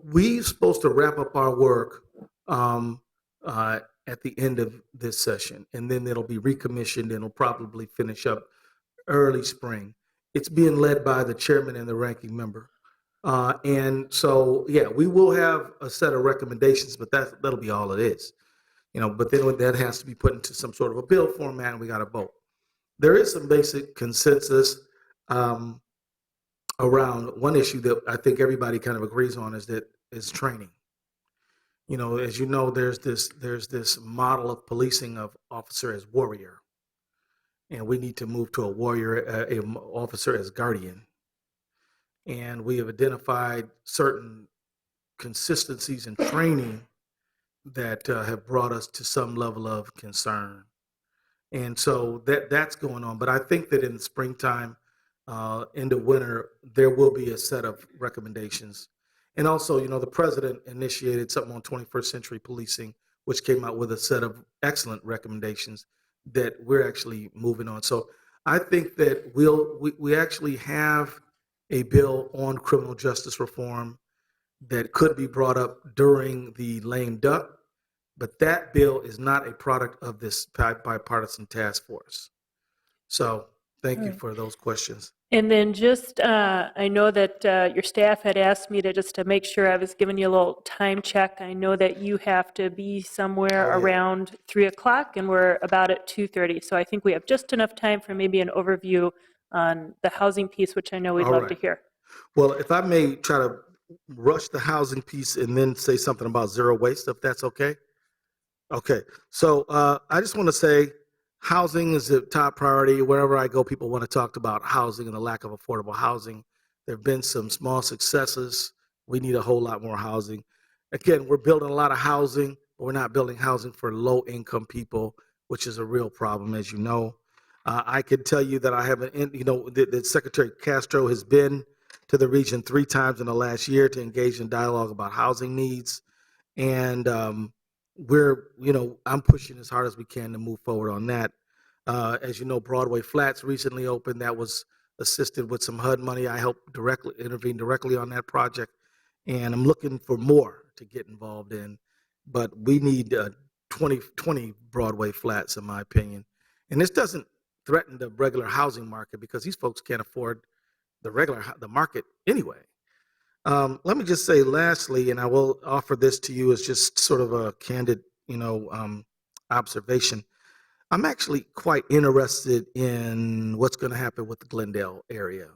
we're supposed to wrap up our work at the end of this session, and then it'll be recommissioned and it'll probably finish up early spring. It's being led by the chairman and the ranking member. And so, yeah, we will have a set of recommendations, but that'll be all it is. But then that has to be put into some sort of a bill format and we got to vote. There is some basic consensus around one issue that I think everybody kind of agrees on is training. As you know, there's this model of policing of officer as warrior. And we need to move to a warrior, an officer as guardian. And we have identified certain consistencies in training that have brought us to some level of concern. And so that's going on. But I think that in the springtime, end of winter, there will be a set of recommendations. And also, the president initiated something on 21st century policing, which came out with a set of excellent recommendations that we're actually moving on. So I think that we actually have a bill on criminal justice reform that could be brought up during the lame duck, but that bill is not a product of this bipartisan task force. So thank you for those questions. And then just, I know that your staff had asked me to make sure I was giving you a little time check. I know that you have to be somewhere Oh, yeah. around 3 o'clock, and we're about at 2:30. So I think we have just enough time for maybe an overview on the housing piece, which I know we'd All love to right. hear. Well, if I may try to rush the housing piece and then say something about zero waste, if that's okay. Okay, so I just want to say housing is a top priority. Wherever I go, people want to talk about housing and the lack of affordable housing. There have been some small successes. We need a whole lot more housing. Again, we're building a lot of housing, but we're not building housing for low income people, which is a real problem, as you know. I can tell you that I haven't, that Secretary Castro has been to the region 3 times in the last year to engage in dialogue about housing needs. And I'm pushing as hard as we can to move forward on that. As you know, Broadway Flats recently opened. That was assisted with some HUD money. I helped intervene directly on that project, and I'm looking for more to get involved in. But we need 20 Broadway Flats, in my opinion. And this doesn't threaten the regular housing market because these folks can't afford the market anyway. Let me just say lastly, and I will offer this to you as just sort of a candid, observation. I'm actually quite interested in what's going to happen with the Glendale area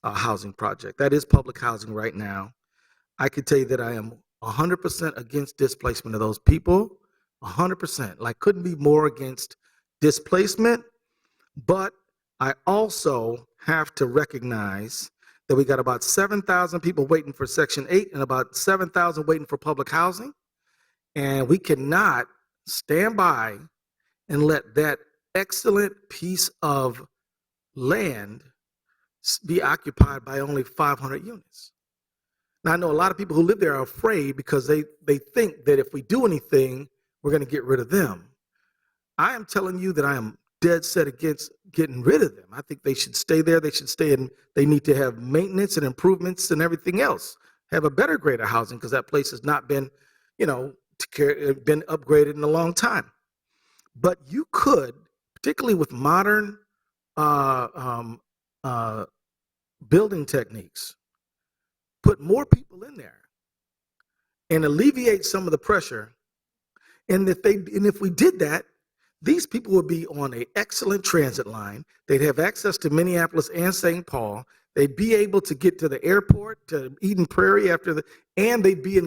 housing project. That is public housing right now. I can tell you that I am 100% against displacement of those people. 100%. Like, couldn't be more against displacement. But I also have to recognize that we got about 7,000 people waiting for Section 8 and about 7,000 waiting for public housing. And we cannot stand by and let that excellent piece of land be occupied by only 500 units. Now, I know a lot of people who live there are afraid because they think that if we do anything, we're going to get rid of them. I am telling you that I am dead set against getting rid of them. I think they should stay there. They should stay in. They need to have maintenance and improvements and everything else. Have a better grade of housing because that place has not been, been upgraded in a long time. But you could, particularly with modern building techniques, put more people in there and alleviate some of the pressure. And if we did that, these people would be on an excellent transit line. They'd have access to Minneapolis and St. Paul. They'd be able to get to the airport, to Eden Prairie and they'd be in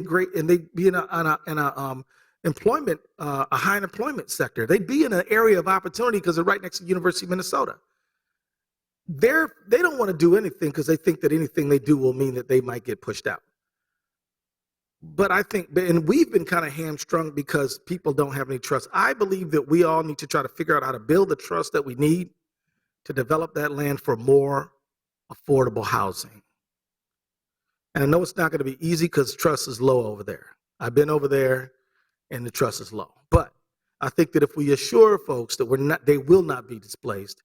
employment, a high employment sector. They'd be in an area of opportunity because they're right next to the University of Minnesota. They don't want to do anything because they think that anything they do will mean that they might get pushed out. But I think, and we've been kind of hamstrung because people don't have any trust. I believe that we all need to try to figure out how to build the trust that we need to develop that land for more affordable housing. And I know it's not going to be easy because trust is low over there. I've been over there and the trust is low. But I think that if we assure folks that they will not be displaced,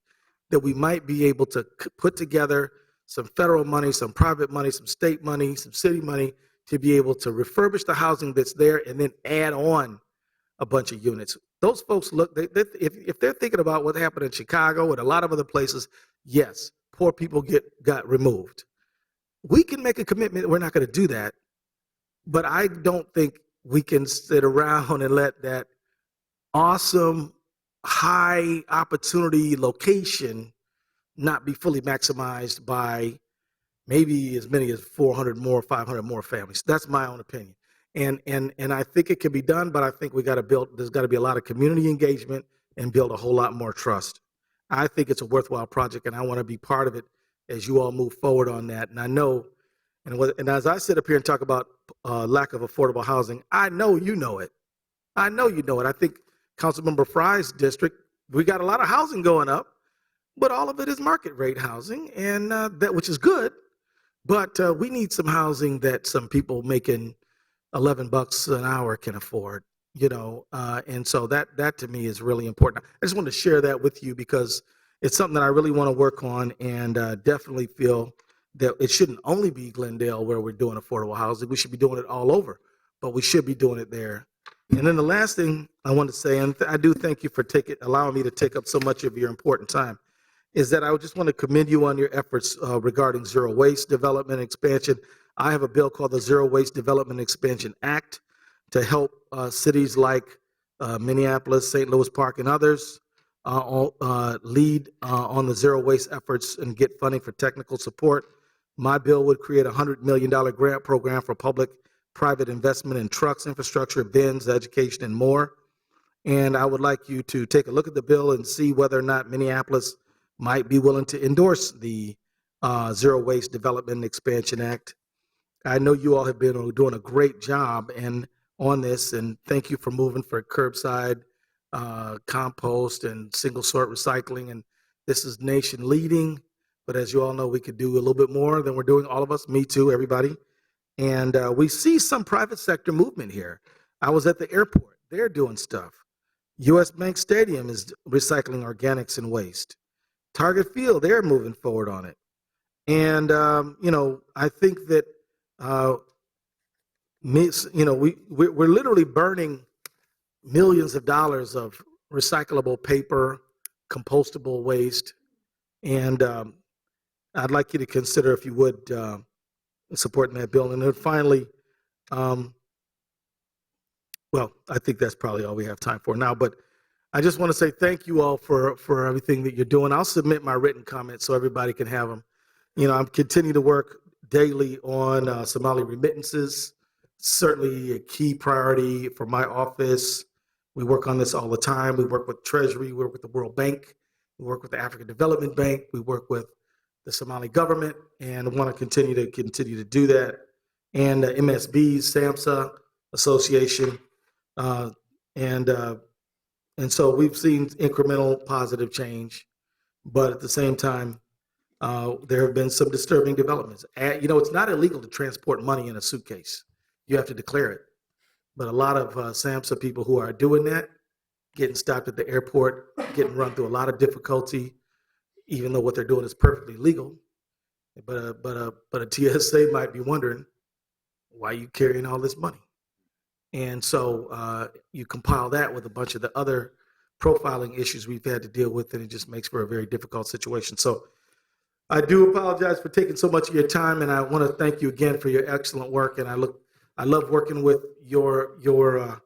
that we might be able to put together some federal money, some private money, some state money, some city money, to be able to refurbish the housing that's there and then add on a bunch of units. Those folks if they're thinking about what happened in Chicago and a lot of other places, yes, poor people got removed. We can make a commitment. We're not going to do that. But I don't think we can sit around and let that awesome, high opportunity location not be fully maximized by maybe as many as 400 more, 500 more families. That's my own opinion. And I think it can be done, but I think there's got to be a lot of community engagement and build a whole lot more trust. I think it's a worthwhile project, and I want to be part of it as you all move forward on that. And I know, and as I sit up here and talk about lack of affordable housing, I know you know it. I know you know it. I think Councilmember Fry's district, we got a lot of housing going up, but all of it is market rate housing, and which is good. But we need some housing that some people making $11 an hour can afford, and so that to me is really important. I just want to share that with you because it's something that I really want to work on, and definitely feel that it shouldn't only be Glendale where we're doing affordable housing. We should be doing it all over, but we should be doing it there. And then the last thing I want to say, and I do thank you for allowing me to take up so much of your important time, is that I would just want to commend you on your efforts regarding zero waste development and expansion. I have a bill called the Zero Waste Development and Expansion Act to help cities like Minneapolis, St. Louis Park, and others lead on the zero waste efforts and get funding for technical support. My bill would create a $100 million grant program for public-private investment in trucks, infrastructure, bins, education, and more. And I would like you to take a look at the bill and see whether or not Minneapolis might be willing to endorse the Zero Waste Development and Expansion Act. I know you all have been doing a great job on this, and thank you for moving for curbside compost and single sort recycling. And this is nation leading, but as you all know, we could do a little bit more than we're doing, all of us, me too, everybody. And we see some private sector movement here. I was at the airport, they're doing stuff. US Bank Stadium is recycling organics and waste. Target Field, they're moving forward on it. And, I think that, we're literally burning millions of dollars of recyclable paper, compostable waste. And I'd like you to consider, if you would, supporting that bill. And then finally, I think that's probably all we have time for now, but I just want to say thank you all for everything that you're doing. I'll submit my written comments so everybody can have them. I'm continuing to work daily on Somali remittances, certainly a key priority for my office. We work on this all the time. We work with Treasury, we work with the World Bank, we work with the African Development Bank, we work with the Somali government, and I want to continue to do that. And MSB, SAMHSA Association, and so we've seen incremental positive change, but at the same time, there have been some disturbing developments. It's not illegal to transport money in a suitcase. You have to declare it. But a lot of SAMHSA people who are doing that, getting stopped at the airport, getting run through a lot of difficulty, even though what they're doing is perfectly legal. But a TSA might be wondering, why are you carrying all this money? And so you compile that with a bunch of the other profiling issues we've had to deal with, and it just makes for a very difficult situation. So I do apologize for taking so much of your time, and I want to thank you again for your excellent work. And I love working with the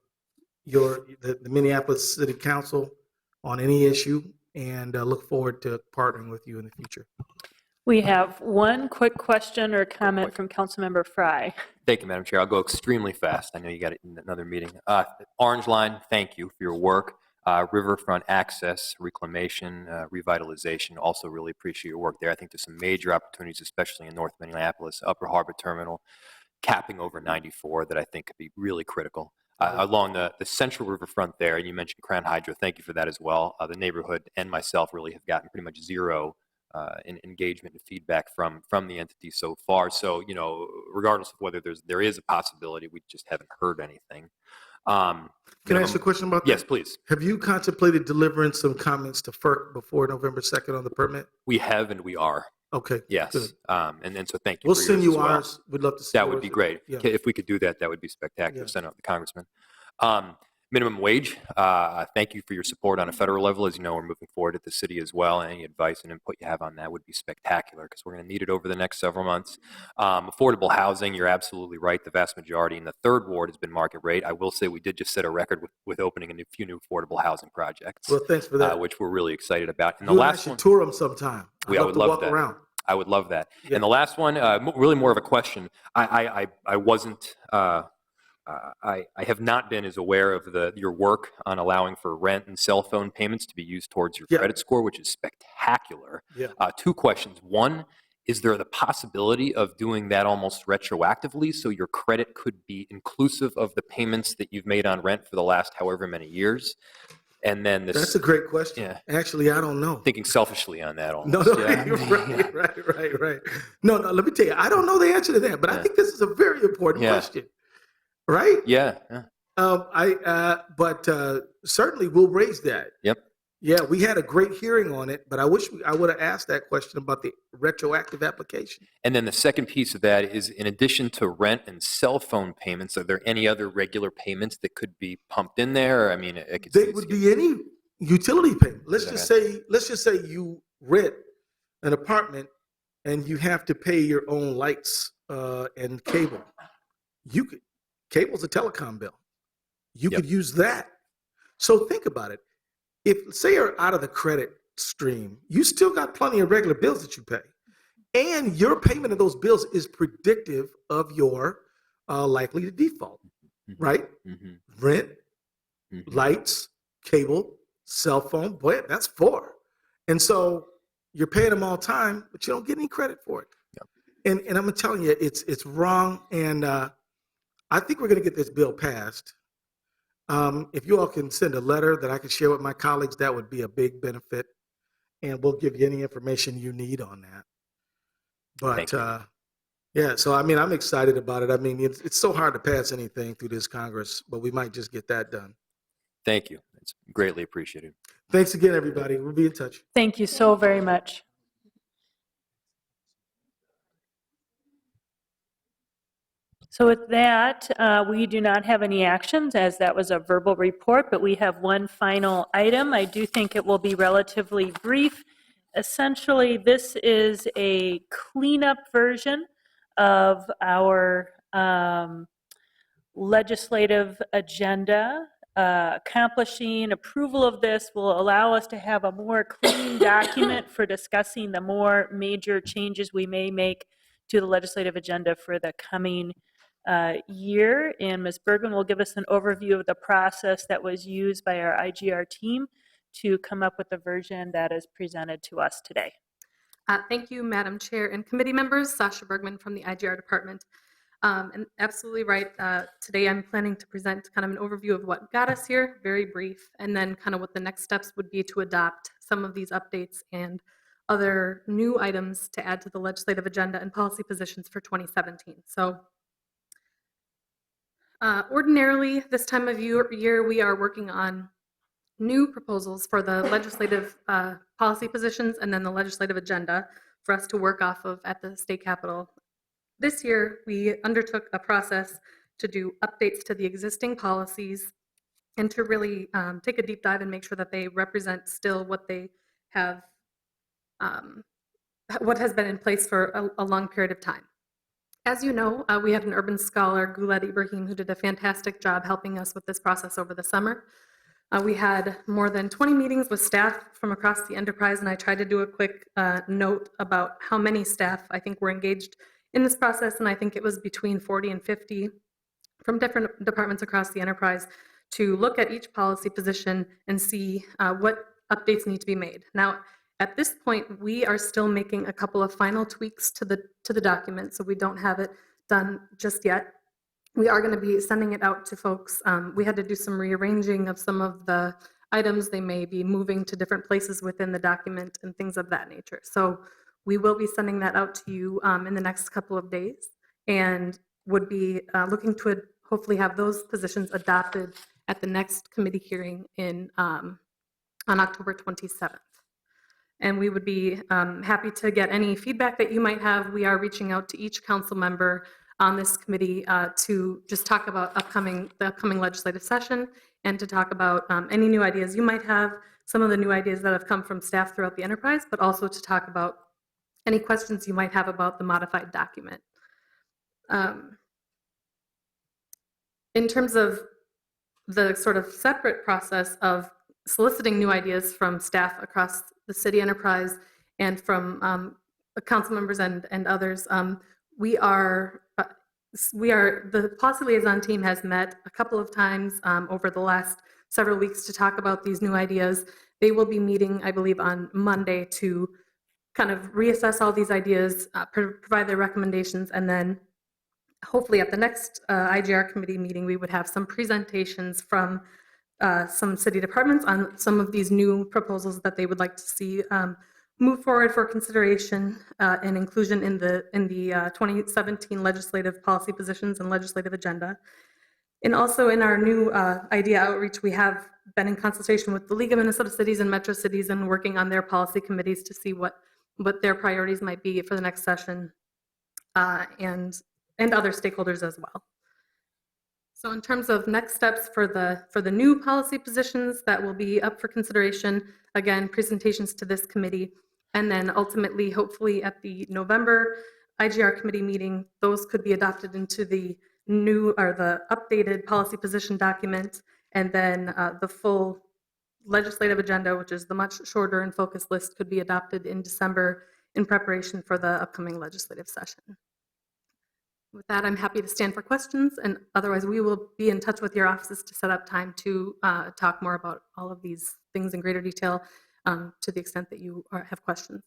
Minneapolis City Council on any issue, and look forward to partnering with you in the future. We have one quick question or comment from Councilmember Fry. Thank you, Madam Chair. I'll go extremely fast. I know you got it in another meeting. Orange Line, thank you for your work. Riverfront access, reclamation, revitalization, also really appreciate your work there. I think there's some major opportunities, especially in North Minneapolis, Upper Harbor Terminal, capping over 94 that I think could be really critical. Along the central riverfront there, and you mentioned Crown Hydro, thank you for that as well. The neighborhood and myself really have gotten pretty much zero engagement and feedback from the entity so far. So, regardless of whether there is a possibility, we just haven't heard anything. Can I ask a question about that? Yes, please. Have you contemplated delivering some comments to FERC before November 2nd on the permit? We have, and we are. Okay. Yes. Good. And so thank you. We'll for send yours you as well. ours. We'd love to see That would yours. be great. Yeah. If we could do that, that would be spectacular. Yeah. Send out the congressman. Minimum wage, thank you for your support on a federal level. As you know, we're moving forward at the city as well. Any advice and input you have on that would be spectacular, because we're going to need it over the next several months. Affordable housing, you're absolutely right. The vast majority in the third ward has been market rate. I will say we did just set a record with opening a few new affordable housing projects. Well, thanks for that. Which we're really excited about. And you the and I last should one, tour them sometime. I would to love walk that. around. I would love that. Yeah. And the last one, really more of a question. I wasn't. I have not been as aware of your work on allowing for rent and cell phone payments to be used towards your credit score, which is spectacular. Yeah. Two questions. One, is there the possibility of doing that almost retroactively, so your credit could be inclusive of the payments that you've made on rent for the last however many years? And then That's a great question. Yeah. Actually, I don't know. Thinking selfishly on that almost. No, yeah. you're right. No, let me tell you, I don't know the answer to that, but I think this is a very important question. Right? Yeah. But certainly we'll raise that. Yep. Yeah, we had a great hearing on it, but I wish I would have asked that question about the retroactive application. And then the second piece of that is, in addition to rent and cell phone payments, are there any other regular payments that could be pumped in there? I mean, They would be any utility payment. Let's just say rent an apartment and you have to pay your own lights and cable. Cable's a telecom bill. You Yep. could use that. So think about it. If, say, you're out of the credit stream, you still got plenty of regular bills that you pay. And your payment of those bills is predictive of your likely to default, right? Mm-hmm. Rent, Mm-hmm. lights, cable, cell phone, boy, that's 4. And so you're paying them all time, but you don't get any credit for it. Yep. And I'm telling you, it's wrong. And I think we're going to get this bill passed. If you all can send a letter that I can share with my colleagues, that would be a big benefit. And we'll give you any information you need on that. But yeah, so I mean, I'm excited about it. I mean, it's so hard to pass anything through this Congress, but we might just get that done. Thank you. It's greatly appreciated. Thanks again, everybody. We'll be in touch. Thank you so very much. So with that, we do not have any actions, as that was a verbal report, but we have one final item. I do think it will be relatively brief. Essentially, this is a cleanup version of our legislative agenda. Accomplishing approval of this will allow us to have a more clean document for discussing the more major changes we may make to the legislative agenda for the coming year. And Ms. Bergman will give us an overview of the process that was used by our IGR team to come up with the version that is presented to us today. Thank you, Madam Chair and committee members. Sasha Bergman from the IGR department. And absolutely right. Today I'm planning to present kind of an overview of what got us here, very brief, and then kind of what the next steps would be to adopt some of these updates and other new items to add to the legislative agenda and policy positions for 2017. So ordinarily, this time of year, we are working on new proposals for the legislative policy positions and then the legislative agenda for us to work off of at the state capitol. This year, we undertook a process to do updates to the existing policies and to really take a deep dive and make sure that they represent still what they have, what has been in place for a long period of time. As you know, we had an urban scholar, Guled Ibrahim, who did a fantastic job helping us with this process over the summer. We had more than 20 meetings with staff from across the enterprise, and I tried to do a quick note about how many staff I think were engaged in this process, and I think it was between 40 and 50 from different departments across the enterprise to look at each policy position and see what updates need to be made. Now, at this point, we are still making a couple of final tweaks to the document, so we don't have it done just yet. We are going to be sending it out to folks. We had to do some rearranging of some of the items. They may be moving to different places within the document and things of that nature. So we will be sending that out to you in the next couple of days and would be looking to hopefully have those positions adopted at the next committee hearing on October 27th. And we would be happy to get any feedback that you might have. We are reaching out to each council member on this committee to just talk about the upcoming legislative session and to talk about any new ideas you might have, some of the new ideas that have come from staff throughout the enterprise, but also to talk about any questions you might have about the modified document. In terms of the sort of separate process of soliciting new ideas from staff across the city enterprise and from council members and others, the policy liaison team has met a couple of times over the last several weeks to talk about these new ideas. They will be meeting, I believe, on Monday to kind of reassess all these ideas, provide their recommendations, and then hopefully at the next IGR committee meeting, we would have some presentations from some city departments on some of these new proposals that they would like to see move forward for consideration and inclusion in the 2017 legislative policy positions and legislative agenda. And also in our new idea outreach, we have been in consultation with the League of Minnesota Cities and Metro Cities and working on their policy committees to see what their priorities might be for the next session and other stakeholders as well. So in terms of next steps for the new policy positions that will be up for consideration, again, presentations to this committee. And then ultimately, hopefully at the November IGR committee meeting, those could be adopted into the new or the updated policy position document. And then the full legislative agenda, which is the much shorter and focused list, could be adopted in December in preparation for the upcoming legislative session. With that, I'm happy to stand for questions, and otherwise we will be in touch with your offices to set up time to talk more about all of these things in greater detail to the extent that you have questions.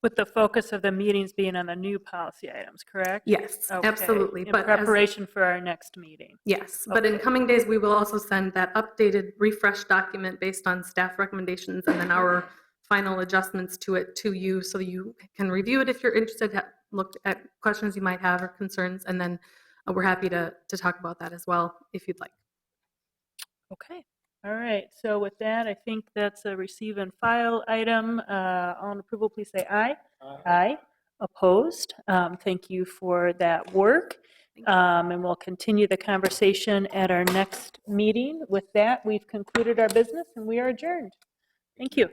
With the focus of the meetings being on the new policy items, correct? Yes, Okay. absolutely. In But preparation for our next meeting. yes, but in Okay. coming days, we will also send that updated, refreshed document based on staff recommendations and then our final adjustments to it to you, so you can review it if you're interested, look at questions you might have or concerns, and then we're happy to talk about that as well if you'd like. Okay. All right. So with that, I think that's a receive and file item. On approval, please say aye. Aye. Opposed? Thank you for that work. And we'll continue the conversation at our next meeting. With that, we've concluded our business and we are adjourned. Thank you.